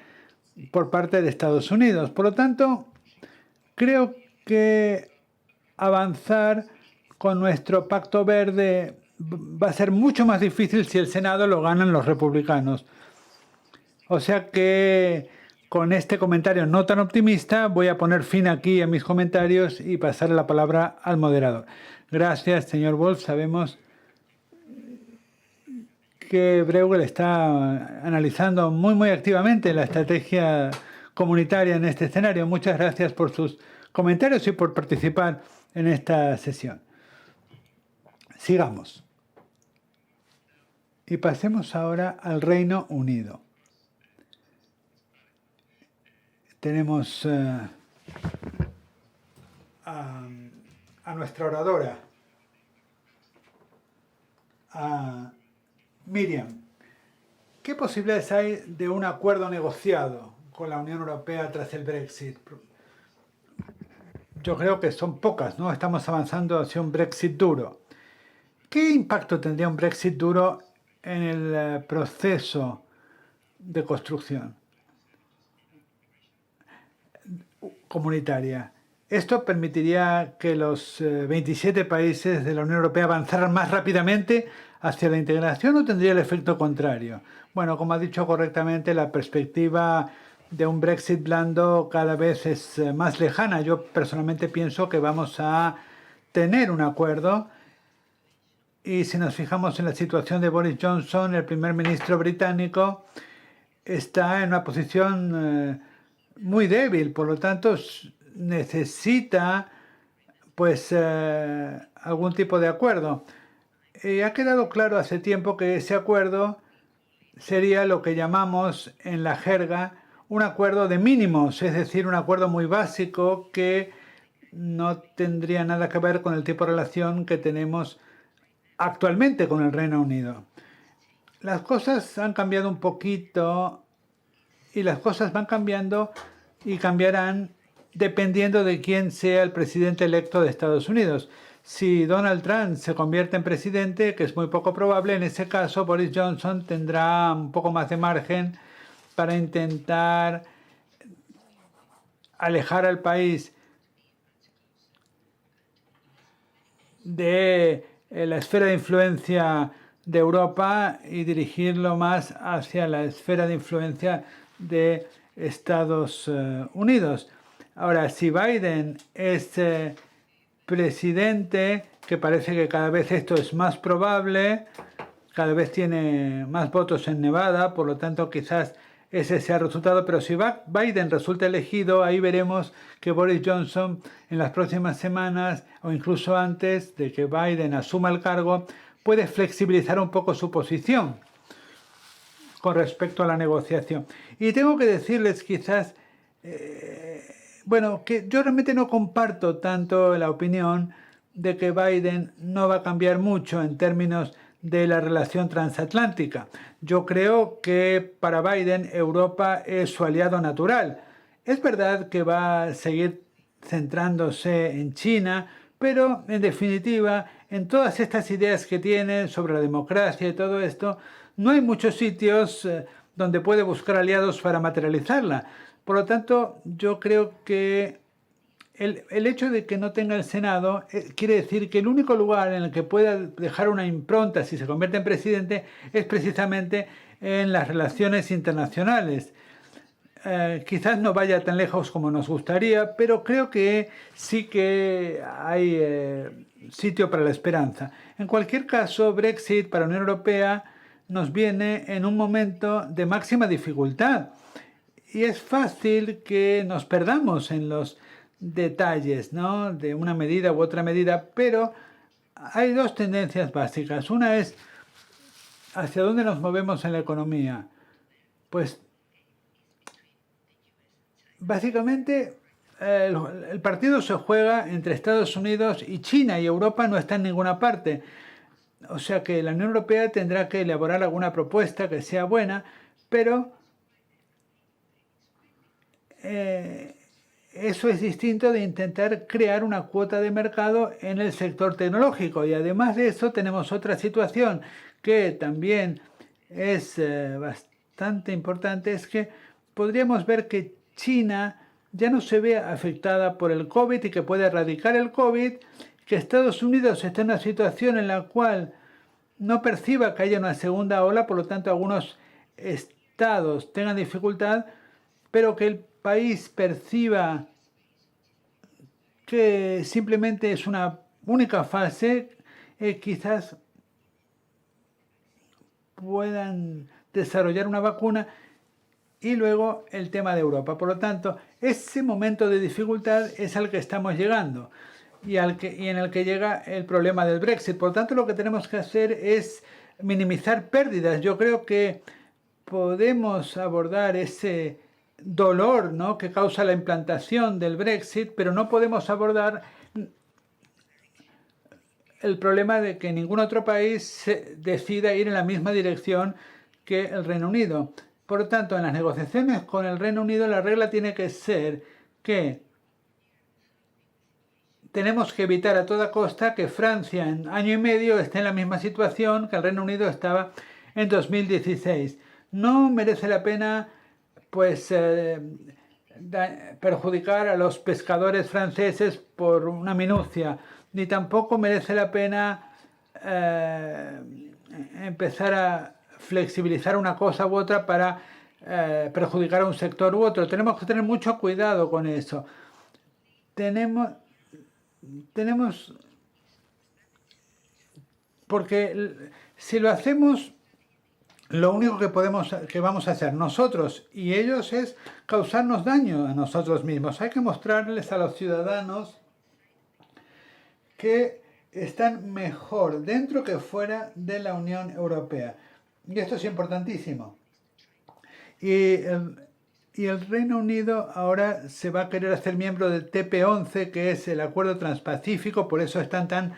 por parte de Estados Unidos. Por lo tanto, creo que avanzar con nuestro pacto verde va a ser mucho más difícil si el Senado lo ganan los republicanos. O sea que con este comentario no tan optimista voy a poner fin aquí a mis comentarios y pasar la palabra al moderador. Gracias, señor Wolf. Sabemos que Bruegel está analizando muy activamente la estrategia comunitaria en este escenario. Muchas gracias por sus comentarios y por participar en esta sesión. Sigamos. Y pasemos ahora al Reino Unido. Tenemos a nuestra oradora, a Miriam. ¿Qué posibilidades hay de un acuerdo negociado con la Unión Europea tras el Brexit? Yo creo que son pocas, ¿no? Estamos avanzando hacia un Brexit duro. ¿Qué impacto tendría un Brexit duro en el proceso de construcción comunitaria? Esto permitiría que los 27 países de la Unión Europea avanzaran más rápidamente hacia la integración, o tendría el efecto contrario. Bueno, como ha dicho correctamente, la perspectiva de un Brexit blando cada vez es más lejana. Yo personalmente pienso que vamos a tener un acuerdo, y si nos fijamos en la situación de Boris Johnson, el primer ministro británico, está en una posición muy débil, por lo tanto necesita pues algún tipo de acuerdo. Ha quedado claro hace tiempo que ese acuerdo sería lo que llamamos en la jerga un acuerdo de mínimos, es decir, un acuerdo muy básico que no tendría nada que ver con el tipo de relación que tenemos actualmente con el Reino Unido. Las cosas han cambiado un poquito, y las cosas van cambiando y cambiarán dependiendo de quién sea el presidente electo de Estados Unidos. Si Donald Trump se convierte en presidente, que es muy poco probable, en ese caso Boris Johnson tendrá un poco más de margen para intentar alejar al país de la esfera de influencia de Europa y dirigirlo más hacia la esfera de influencia de Estados Unidos. Ahora, si Biden es presidente, que parece que cada vez esto es más probable, cada vez tiene más votos en Nevada, por lo tanto quizás ese sea el resultado, pero si Biden resulta elegido, ahí veremos que Boris Johnson en las próximas semanas o incluso antes de que Biden asuma el cargo puede flexibilizar un poco su posición con respecto a la negociación. Y tengo que decirles quizás, bueno, que yo realmente no comparto tanto la opinión de que Biden no va a cambiar mucho en términos de la relación transatlántica. Yo creo que para Biden Europa es su aliado natural. Es verdad que va a seguir centrándose en China, pero en definitiva, en todas estas ideas que tiene sobre la democracia y todo esto, no hay muchos sitios donde puede buscar aliados para materializarla. Por lo tanto, yo creo que el hecho de que no tenga el Senado quiere decir que el único lugar en el que pueda dejar una impronta si se convierte en presidente es precisamente en las relaciones internacionales. Quizás no vaya tan lejos como nos gustaría, pero creo que sí que hay sitio para la esperanza. En cualquier caso, Brexit para la Unión Europea nos viene en un momento de máxima dificultad. Y es fácil que nos perdamos en los detalles, ¿no?, de una medida u otra medida, pero hay dos tendencias básicas. Una es hacia dónde nos movemos en la economía. Pues básicamente el partido se juega entre Estados Unidos y China, y Europa no está en ninguna parte. O sea que la Unión Europea tendrá que elaborar alguna propuesta que sea buena, pero eso es distinto de intentar crear una cuota de mercado en el sector tecnológico. Y además de eso tenemos otra situación que también es bastante importante, es que podríamos ver que China ya no se ve afectada por el COVID y que puede erradicar el COVID, que Estados Unidos está en una situación en la cual no perciba que haya una segunda ola, por lo tanto algunos estados tengan dificultad, pero que el país perciba que simplemente es una única fase, quizás puedan desarrollar una vacuna, y luego el tema de Europa. Por lo tanto, ese momento de dificultad es al que estamos llegando y en el que llega el problema del Brexit. Por lo tanto, lo que tenemos que hacer es minimizar pérdidas. Yo creo que podemos abordar ese dolor, ¿no?, que causa la implantación del Brexit, pero no podemos abordar el problema de que ningún otro país decida ir en la misma dirección que el Reino Unido. Por lo tanto, en las negociaciones con el Reino Unido la regla tiene que ser que tenemos que evitar a toda costa que Francia en año y medio esté en la misma situación que el Reino Unido estaba en 2016. No merece la pena pues perjudicar a los pescadores franceses por una minucia, ni tampoco merece la pena empezar a flexibilizar una cosa u otra para perjudicar a un sector u otro. Tenemos que tener mucho cuidado con eso. Tenemos porque si lo hacemos, lo único que vamos a hacer nosotros y ellos es causarnos daño a nosotros mismos. Hay que mostrarles a los ciudadanos que están mejor dentro que fuera de la Unión Europea. Y esto es importantísimo. Y el Reino Unido ahora se va a querer hacer miembro del TP11, que es el Acuerdo Transpacífico, por eso están tan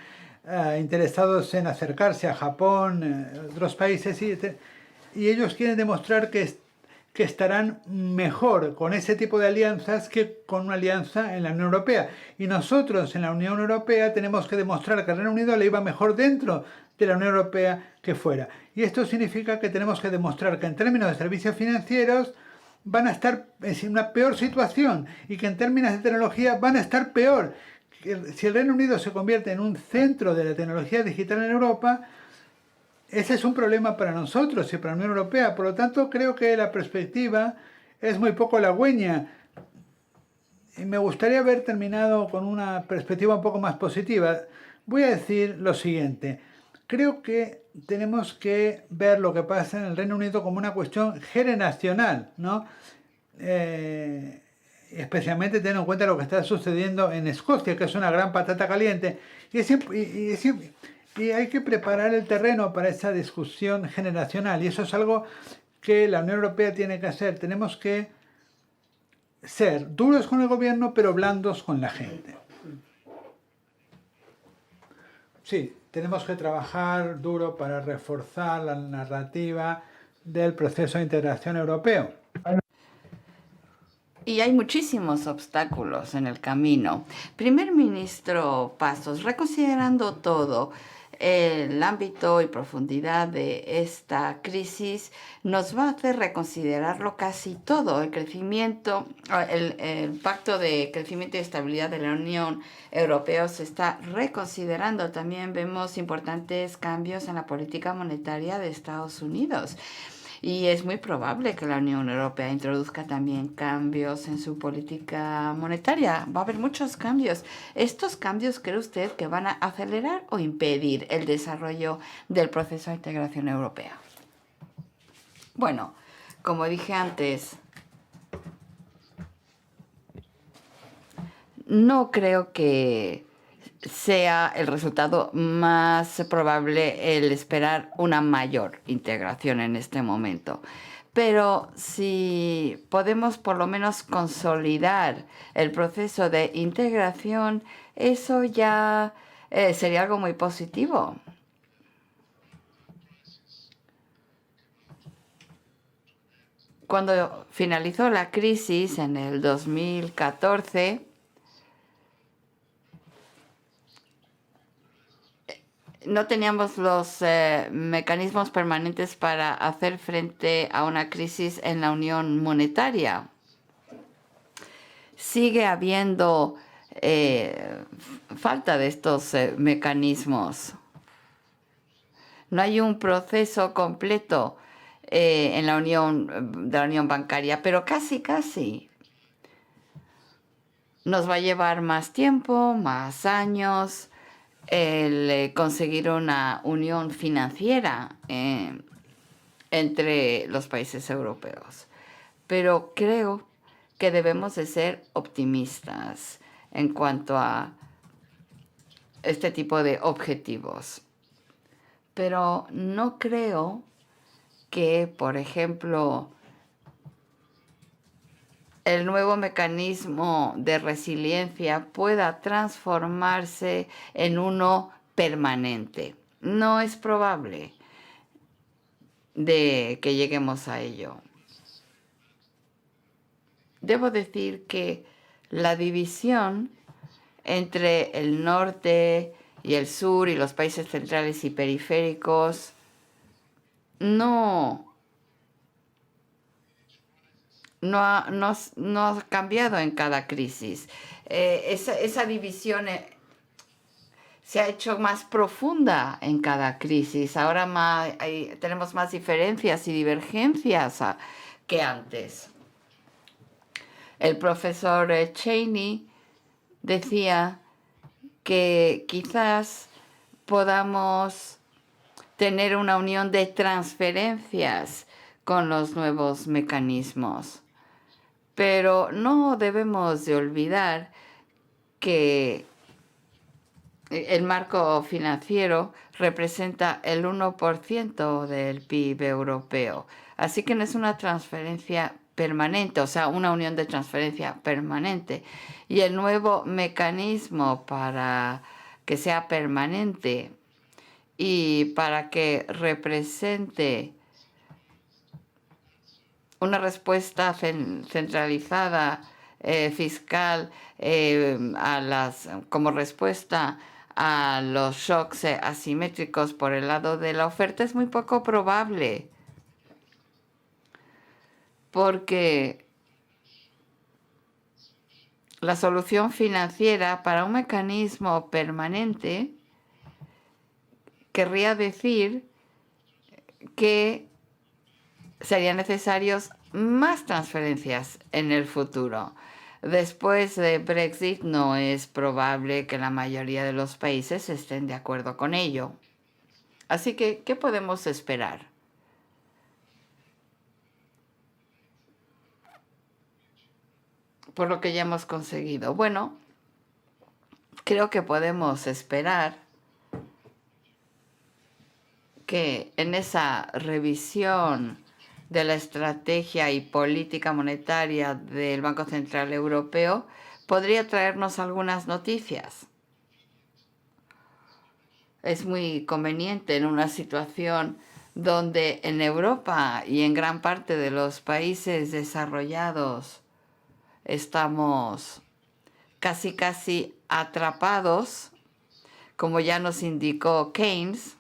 interesados en acercarse a Japón, otros países, y ellos quieren demostrar que estarán mejor con ese tipo de alianzas que con una alianza en la Unión Europea. Y nosotros en la Unión Europea tenemos que demostrar que al Reino Unido le iba mejor dentro de la Unión Europea que fuera. Y esto significa que tenemos que demostrar que en términos de servicios financieros van a estar en una peor situación y que en términos de tecnología van a estar peor. Si el Reino Unido se convierte en un centro de la tecnología digital en Europa, ese es un problema para nosotros y para la Unión Europea. Por lo tanto, creo que la perspectiva es muy poco halagüeña. Y me gustaría haber terminado con una perspectiva un poco más positiva. Voy a decir lo siguiente. Creo que tenemos que ver lo que pasa en el Reino Unido como una cuestión generacional, ¿no? Especialmente teniendo en cuenta lo que está sucediendo en Escocia, que es una gran patata caliente. Y hay que preparar el terreno para esa discusión generacional. Y eso es algo que la Unión Europea tiene que hacer. Tenemos que ser duros con el gobierno, pero blandos con la gente. Sí, tenemos que trabajar duro para reforzar la narrativa del proceso de integración europeo. Y hay muchísimos obstáculos en el camino. Primer ministro Passos, reconsiderando todo, el ámbito y profundidad de esta crisis nos va a hacer reconsiderarlo casi todo. El crecimiento, el pacto de crecimiento y estabilidad de la Unión Europea se está reconsiderando. También vemos importantes cambios en la política monetaria de Estados Unidos. Y es muy probable que la Unión Europea introduzca también cambios en su política monetaria. Va a haber muchos cambios. ¿Estos cambios cree usted que van a acelerar o impedir el desarrollo del proceso de integración europea? Bueno, como dije antes, no creo que sea el resultado más probable el esperar una mayor integración en este momento. Pero si podemos por lo menos consolidar el proceso de integración, eso ya sería algo muy positivo. Cuando finalizó la crisis en el 2014, no teníamos los mecanismos permanentes para hacer frente a una crisis en la unión monetaria. Sigue habiendo falta de estos mecanismos. No hay un proceso completo en la unión, de la unión bancaria, pero casi. Nos va a llevar más tiempo, más años, el conseguir una unión financiera entre los países europeos. Pero creo que debemos de ser optimistas en cuanto a este tipo de objetivos. Pero no creo que, por ejemplo, el nuevo mecanismo de resiliencia pueda transformarse en uno permanente. No es probable de que lleguemos a ello. Debo decir que la división entre el norte y el sur y los países centrales y periféricos no no ha cambiado en cada crisis. Esa división se ha hecho más profunda en cada crisis. Ahora tenemos más diferencias y divergencias que antes. El profesor Cheney decía que quizás podamos tener una unión de transferencias con los nuevos mecanismos. Pero no debemos de olvidar que el marco financiero representa el 1% del PIB europeo. Así que no es una transferencia permanente, o sea, una unión de transferencia permanente. Y el nuevo mecanismo para que sea permanente y para que represente una respuesta centralizada fiscal como respuesta a los shocks asimétricos por el lado de la oferta es muy poco probable, porque la solución financiera para un mecanismo permanente querría decir que serían necesarios más transferencias en el futuro. Después de Brexit no es probable que la mayoría de los países estén de acuerdo con ello. Así que, ¿qué podemos esperar? Por lo que ya hemos conseguido. Bueno, creo que podemos esperar que en esa revisión de la estrategia y política monetaria del Banco Central Europeo podría traernos algunas noticias. Es muy conveniente en una situación donde en Europa y en gran parte de los países desarrollados estamos casi atrapados, como ya nos indicó Keynes.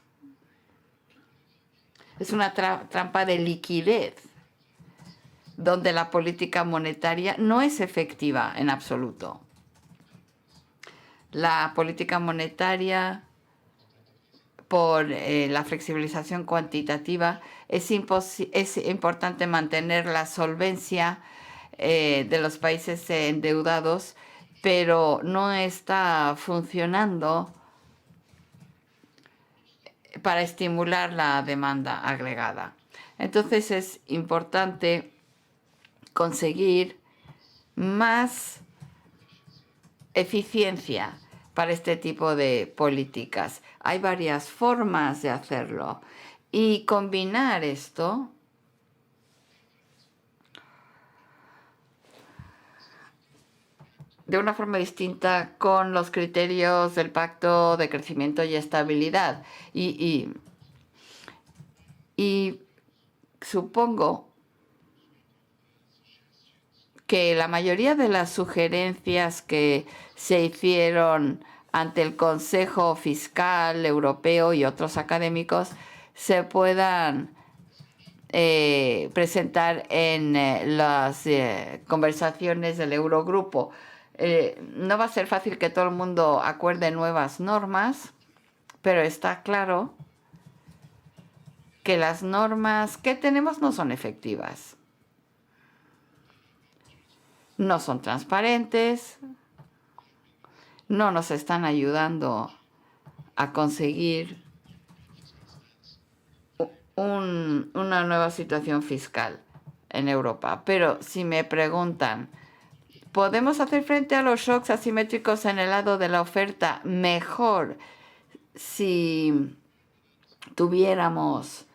Es una trampa de liquidez, donde la política monetaria no es efectiva en absoluto. La política monetaria, por la flexibilización cuantitativa, es importante mantener la solvencia de los países endeudados, pero no está funcionando para estimular la demanda agregada. Entonces es importante conseguir más eficiencia para este tipo de políticas. Hay varias formas de hacerlo y combinar esto de una forma distinta con los criterios del Pacto de Crecimiento y Estabilidad. Y supongo que la mayoría de las sugerencias que se hicieron ante el Consejo Fiscal Europeo y otros académicos se puedan presentar en las conversaciones del Eurogrupo. No va a ser fácil que todo el mundo acuerde nuevas normas, pero está claro que las normas que tenemos no son efectivas. No son transparentes, no nos están ayudando a conseguir una nueva situación fiscal en Europa. Pero si me preguntan, ¿podemos hacer frente a los shocks asimétricos en el lado de la oferta mejor si tuviéramos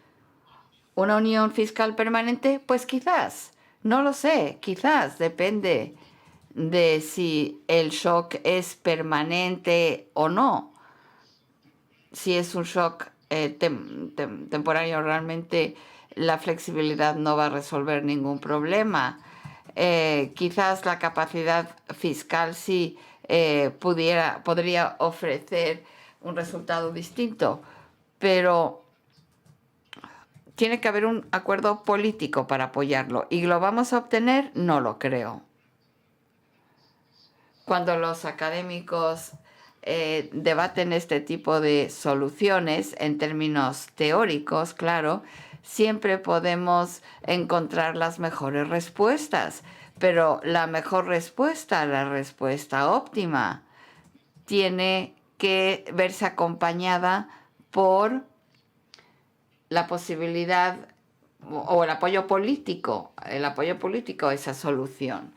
una unión fiscal permanente? Pues quizás, no lo sé, quizás, depende de si el shock es permanente o no. Si es un shock temporario, realmente la flexibilidad no va a resolver ningún problema. Quizás la capacidad fiscal sí podría ofrecer un resultado distinto, pero tiene que haber un acuerdo político para apoyarlo. ¿Y lo vamos a obtener? No lo creo. Cuando los académicos debaten este tipo de soluciones en términos teóricos, claro, siempre podemos encontrar las mejores respuestas, pero la mejor respuesta, la respuesta óptima, tiene que verse acompañada por la posibilidad o el apoyo político a esa solución.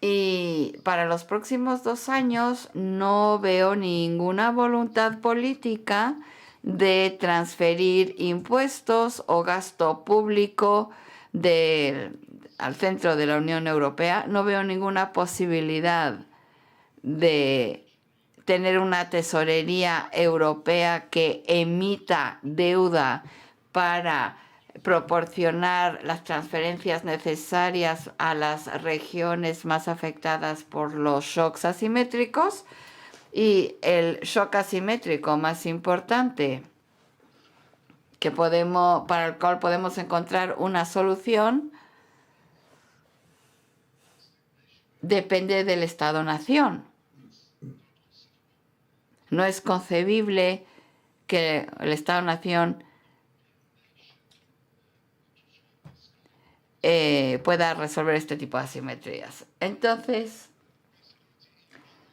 Y para los próximos 2 años no veo ninguna voluntad política de transferir impuestos o gasto público al centro de la Unión Europea. No veo ninguna posibilidad de tener una tesorería europea que emita deuda para proporcionar las transferencias necesarias a las regiones más afectadas por los shocks asimétricos. Y el shock asimétrico más importante para el cual podemos encontrar una solución depende del Estado-nación. No es concebible que el Estado-nación pueda resolver este tipo de asimetrías. Entonces,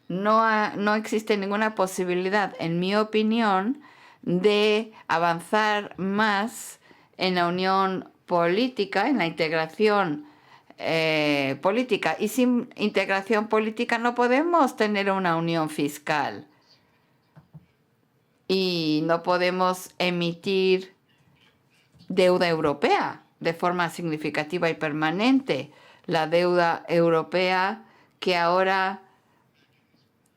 no existe ninguna posibilidad, en mi opinión, de avanzar más en la unión política, en la integración política. Y sin integración política no podemos tener una unión fiscal. Y no podemos emitir deuda europea de forma significativa y permanente. La deuda europea que ahora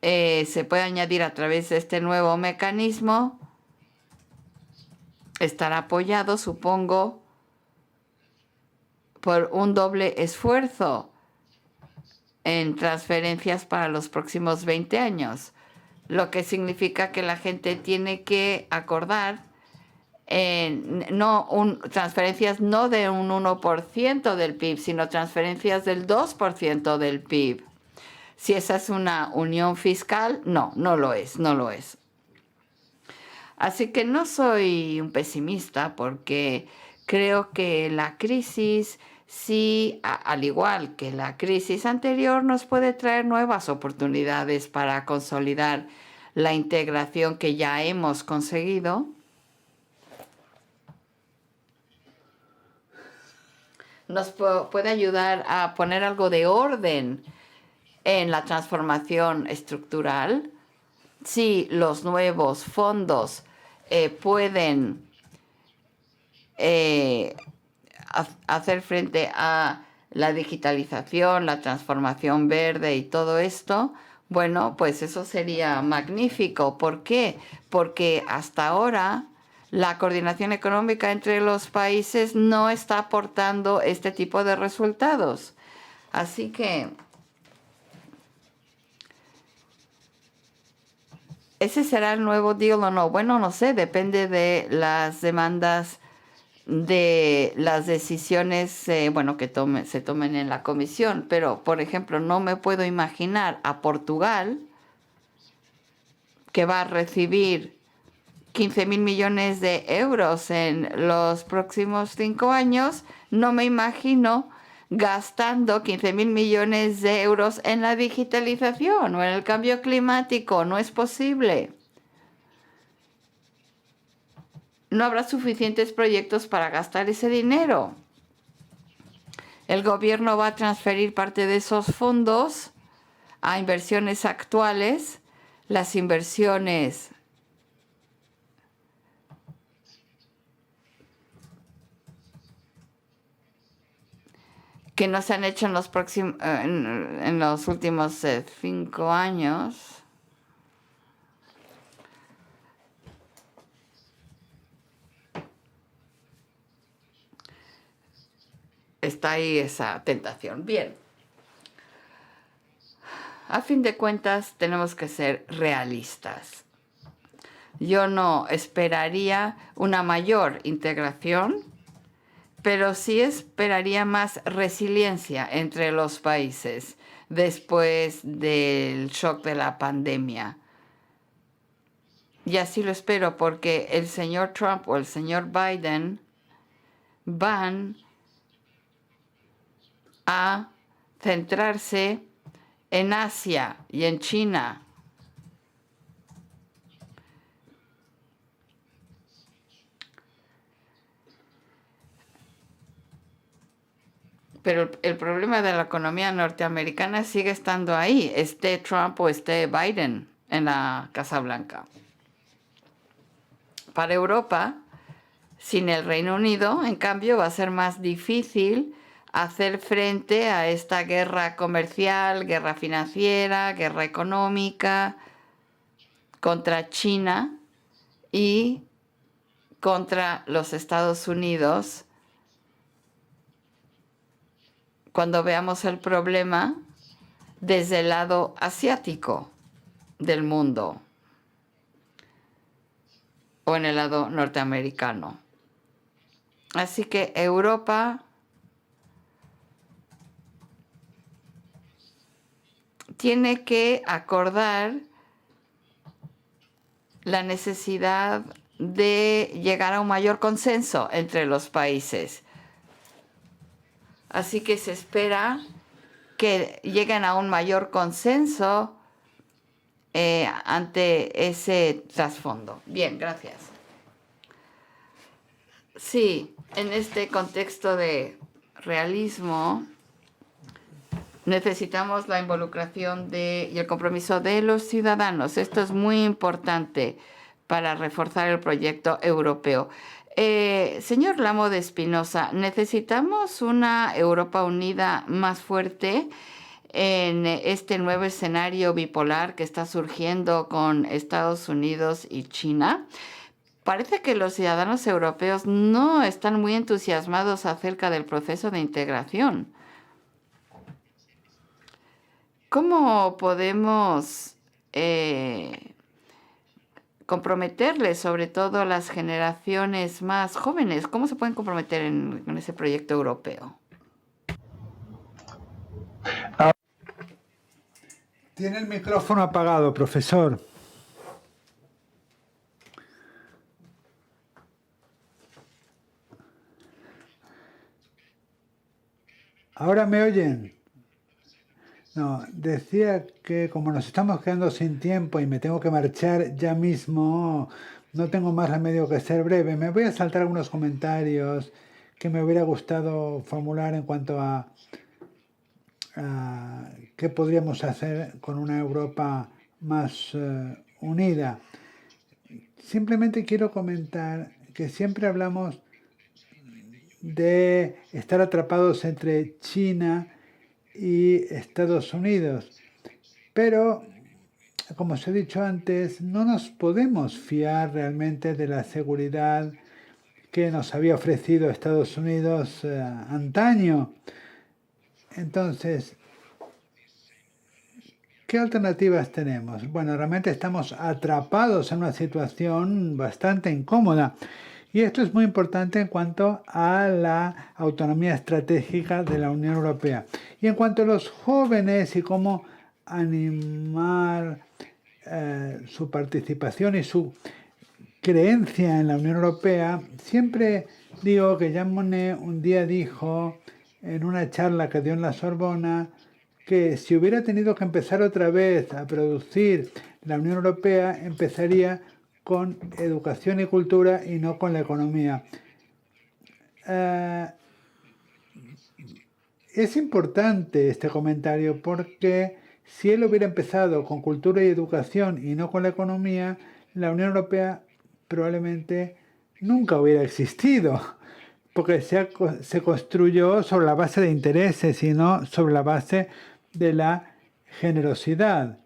se puede añadir a través de este nuevo mecanismo estará apoyado, supongo, por un doble esfuerzo en transferencias para los próximos 20 años, lo que significa que la gente tiene que acordar transferencias no de un 1% del PIB, sino transferencias del 2% del PIB. Si esa es una unión fiscal, no lo es. Así que no soy un pesimista porque creo que la crisis, sí, al igual que la crisis anterior, nos puede traer nuevas oportunidades para consolidar la integración que ya hemos conseguido. Nos puede ayudar a poner algo de orden en la transformación estructural. Si los nuevos fondos pueden hacer frente a la digitalización, la transformación verde y todo esto, bueno, pues eso sería magnífico. ¿Por qué? Porque hasta ahora la coordinación económica entre los países no está aportando este tipo de resultados. Así que ¿ese será el nuevo deal o no? Bueno, no sé, depende de las demandas, de las decisiones que se tomen en la comisión. Pero, por ejemplo, no me puedo imaginar a Portugal, que va a recibir 15.000 millones de euros en los próximos 5 años, no me imagino gastando 15.000 millones de euros en la digitalización o en el cambio climático. No es posible. No habrá suficientes proyectos para gastar ese dinero. El gobierno va a transferir parte de esos fondos a inversiones actuales. Las inversiones que no se han hecho en los últimos 5 años. Está ahí esa tentación. Bien. A fin de cuentas, tenemos que ser realistas. Yo no esperaría una mayor integración, pero sí esperaría más resiliencia entre los países después del shock de la pandemia. Y así lo espero porque el señor Trump o el señor Biden van a centrarse en Asia y en China. Pero el problema de la economía norteamericana sigue estando ahí, esté Trump o esté Biden en la Casa Blanca. Para Europa, sin el Reino Unido, en cambio, va a ser más difícil hacer frente a esta guerra comercial, guerra financiera, guerra económica contra China y contra los Estados Unidos cuando veamos el problema desde el lado asiático del mundo o en el lado norteamericano. Así que Europa tiene que acordar la necesidad de llegar a un mayor consenso entre los países. Así que se espera que lleguen a un mayor consenso ante ese trasfondo. Bien, gracias. Sí, en este contexto de realismo necesitamos la involucración y el compromiso de los ciudadanos. Esto es muy importante para reforzar el proyecto europeo. Señor Lamo de Espinosa, necesitamos una Europa unida más fuerte en este nuevo escenario bipolar que está surgiendo con Estados Unidos y China. Parece que los ciudadanos europeos no están muy entusiasmados acerca del proceso de integración. ¿Cómo podemos comprometerles, sobre todo las generaciones más jóvenes? ¿Cómo se pueden comprometer en ese proyecto europeo? Tiene el micrófono apagado, profesor. ¿Ahora me oyen? No, decía que como nos estamos quedando sin tiempo y me tengo que marchar ya mismo, no tengo más remedio que ser breve. Me voy a saltar algunos comentarios que me hubiera gustado formular en cuanto a qué podríamos hacer con una Europa más unida. Simplemente quiero comentar que siempre hablamos de estar atrapados entre China y Estados Unidos. Pero, como os he dicho antes, no nos podemos fiar realmente de la seguridad que nos había ofrecido Estados Unidos antaño. Entonces, ¿qué alternativas tenemos? Bueno, realmente estamos atrapados en una situación bastante incómoda. Y esto es muy importante en cuanto a la autonomía estratégica de la Unión Europea. Y en cuanto a los jóvenes y cómo animar su participación y su creencia en la Unión Europea, siempre digo que Jean Monnet un día dijo en una charla que dio en la Sorbona que si hubiera tenido que empezar otra vez a producir la Unión Europea, empezaría con educación y cultura y no con la economía. Es importante este comentario porque si él hubiera empezado con cultura y educación y no con la economía, la Unión Europea probablemente nunca hubiera existido, porque se construyó sobre la base de intereses y no sobre la base de la generosidad.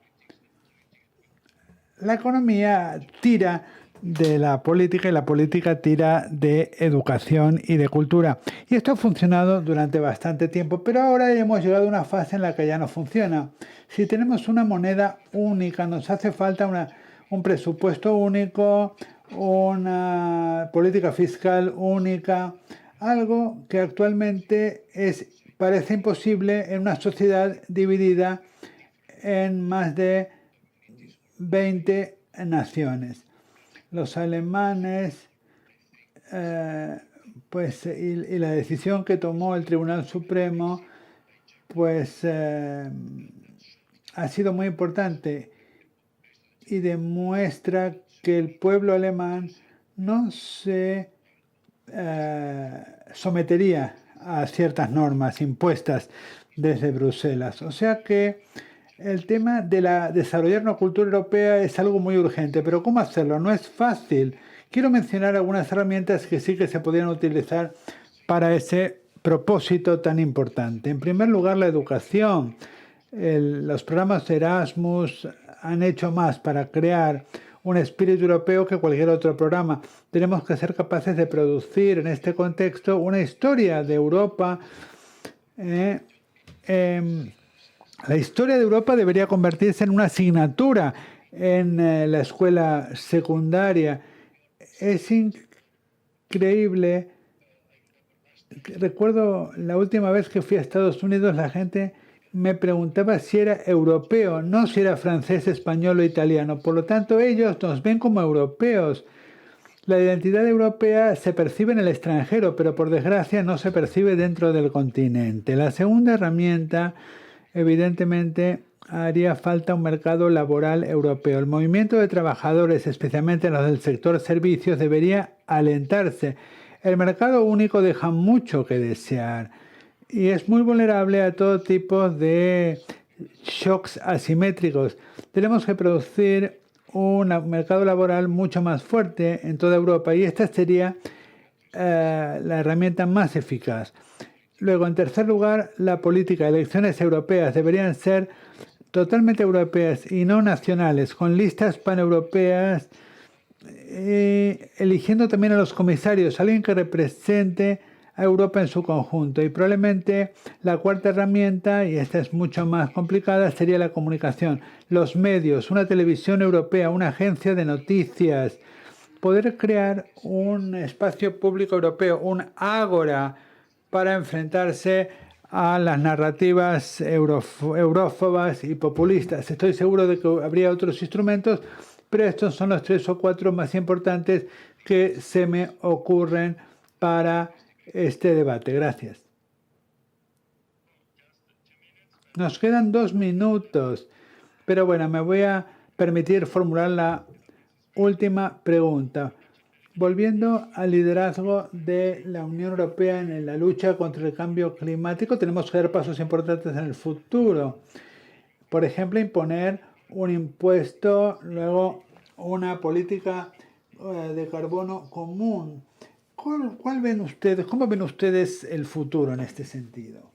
La economía tira de la política y la política tira de educación y de cultura. Y esto ha funcionado durante bastante tiempo, pero ahora hemos llegado a una fase en la que ya no funciona. Si tenemos una moneda única, nos hace falta un presupuesto único, una política fiscal única, algo que actualmente parece imposible en una sociedad dividida en más de 20 naciones. Los alemanes, y la decisión que tomó el Tribunal Supremo, pues ha sido muy importante y demuestra que el pueblo alemán no se sometería a ciertas normas impuestas desde Bruselas. O sea que el tema de desarrollar una cultura europea es algo muy urgente, pero ¿cómo hacerlo? No es fácil. Quiero mencionar algunas herramientas que sí que se podrían utilizar para ese propósito tan importante. En primer lugar, la educación. Los programas Erasmus han hecho más para crear un espíritu europeo que cualquier otro programa. Tenemos que ser capaces de producir en este contexto una historia de Europa. La historia de Europa debería convertirse en una asignatura en la escuela secundaria. Es increíble. Recuerdo la última vez que fui a Estados Unidos, la gente me preguntaba si era europeo, no si era francés, español o italiano. Por lo tanto, ellos nos ven como europeos. La identidad europea se percibe en el extranjero, pero por desgracia no se percibe dentro del continente. La segunda herramienta, evidentemente, haría falta un mercado laboral europeo. El movimiento de trabajadores, especialmente los del sector servicios, debería alentarse. El mercado único deja mucho que desear y es muy vulnerable a todo tipo de shocks asimétricos. Tenemos que producir un mercado laboral mucho más fuerte en toda Europa y esta sería la herramienta más eficaz. Luego, en tercer lugar, la política. Elecciones europeas deberían ser totalmente europeas y no nacionales, con listas paneuropeas, eligiendo también a los comisarios, alguien que represente a Europa en su conjunto. Y probablemente la cuarta herramienta, y esta es mucho más complicada, sería la comunicación. Los medios, una televisión europea, una agencia de noticias, poder crear un espacio público europeo, un ágora, para enfrentarse a las narrativas eurófobas y populistas. Estoy seguro de que habría otros instrumentos, pero estos son los 3 o 4 más importantes que se me ocurren para este debate. Gracias. Nos quedan 2 minutos, pero bueno, me voy a permitir formular la última pregunta. Volviendo al liderazgo de la Unión Europea en la lucha contra el cambio climático, tenemos que dar pasos importantes en el futuro. Por ejemplo, imponer un impuesto, luego una política de carbono común. ¿Cuál ven ustedes? ¿Cómo ven ustedes el futuro en este sentido?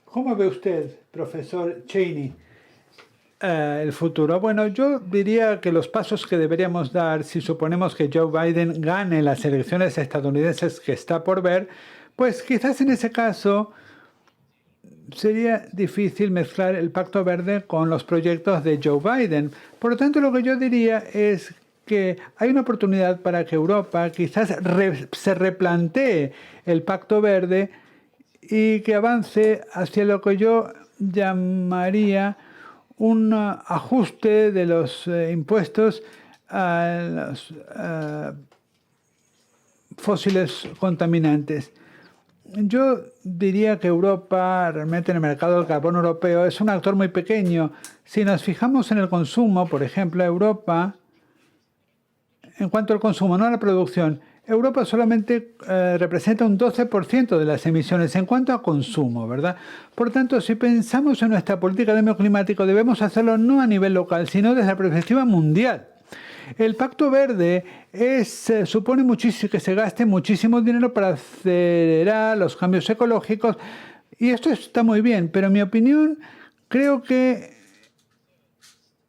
¿Cómo ve usted, profesor Cheney, el futuro? Bueno, yo diría que los pasos que deberíamos dar, si suponemos que Joe Biden gane las elecciones estadounidenses que está por ver, pues quizás en ese caso sería difícil mezclar el Pacto Verde con los proyectos de Joe Biden. Por lo tanto, lo que yo diría es que hay una oportunidad para que Europa quizás se replantee el Pacto Verde y que avance hacia lo que yo llamaría un ajuste de los impuestos a los fósiles contaminantes. Yo diría que Europa, realmente en el mercado del carbono europeo, es un actor muy pequeño. Si nos fijamos en el consumo, por ejemplo, Europa, en cuanto al consumo, no a la producción, Europa solamente representa un 12% de las emisiones en cuanto a consumo, ¿verdad? Por tanto, si pensamos en nuestra política de cambio climático, debemos hacerlo no a nivel local, sino desde la perspectiva mundial. El Pacto Verde supone muchísimo, que se gaste muchísimo dinero para acelerar los cambios ecológicos, y esto está muy bien, pero en mi opinión, creo que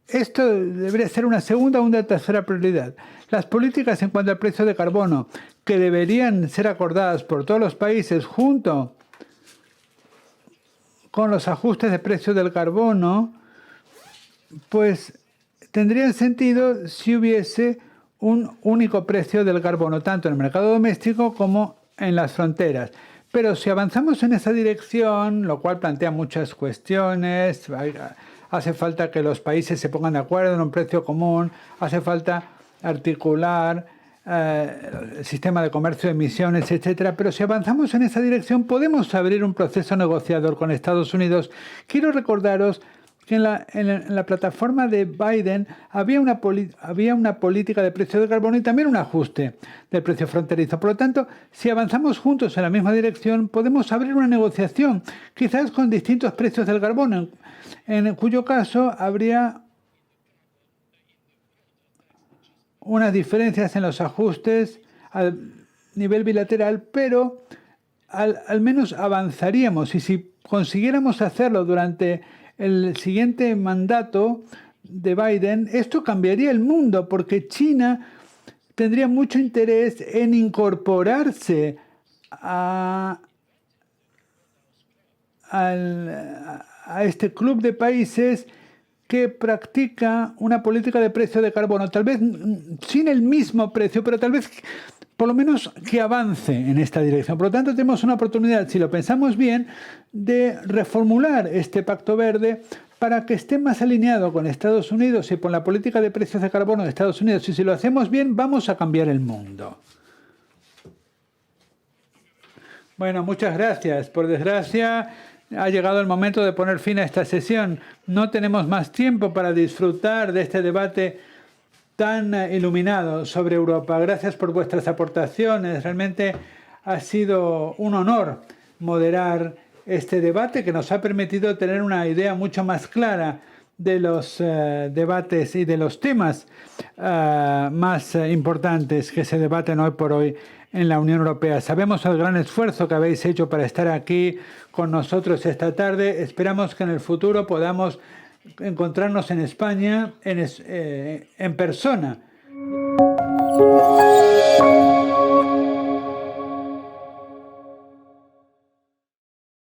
esto debería ser una segunda o una tercera prioridad. Las políticas en cuanto al precio de carbono, que deberían ser acordadas por todos los países junto con los ajustes de precio del carbono, pues tendría sentido si hubiese un único precio del carbono, tanto en el mercado doméstico como en las fronteras. Pero si avanzamos en esa dirección, lo cual plantea muchas cuestiones, hace falta que los países se pongan de acuerdo en un precio común, hace falta articular el sistema de comercio de emisiones, etcétera. Pero si avanzamos en esa dirección, podemos abrir un proceso negociador con Estados Unidos. Quiero recordaros que en la plataforma de Biden había una política de precio de carbono y también un ajuste del precio fronterizo. Por lo tanto, si avanzamos juntos en la misma dirección, podemos abrir una negociación, quizás con distintos precios del carbono, en cuyo caso habría unas diferencias en los ajustes a nivel bilateral, pero al menos avanzaríamos. Y si consiguiéramos hacerlo durante el siguiente mandato de Biden, esto cambiaría el mundo, porque China tendría mucho interés en incorporarse a este club de países que practica una política de precio de carbono, tal vez sin el mismo precio, pero tal vez por lo menos que avance en esta dirección. Por lo tanto, tenemos una oportunidad, si lo pensamos bien, de reformular este Pacto Verde para que esté más alineado con Estados Unidos y con la política de precios de carbono de Estados Unidos. Y si lo hacemos bien, vamos a cambiar el mundo. Bueno, muchas gracias. Por desgracia, ha llegado el momento de poner fin a esta sesión. No tenemos más tiempo para disfrutar de este debate tan iluminado sobre Europa. Gracias por vuestras aportaciones. Realmente ha sido un honor moderar este debate que nos ha permitido tener una idea mucho más clara de los debates y de los temas más importantes que se debaten hoy por hoy en la Unión Europea. Sabemos el gran esfuerzo que habéis hecho para estar aquí con nosotros esta tarde. Esperamos que en el futuro podamos encontrarnos en España en persona.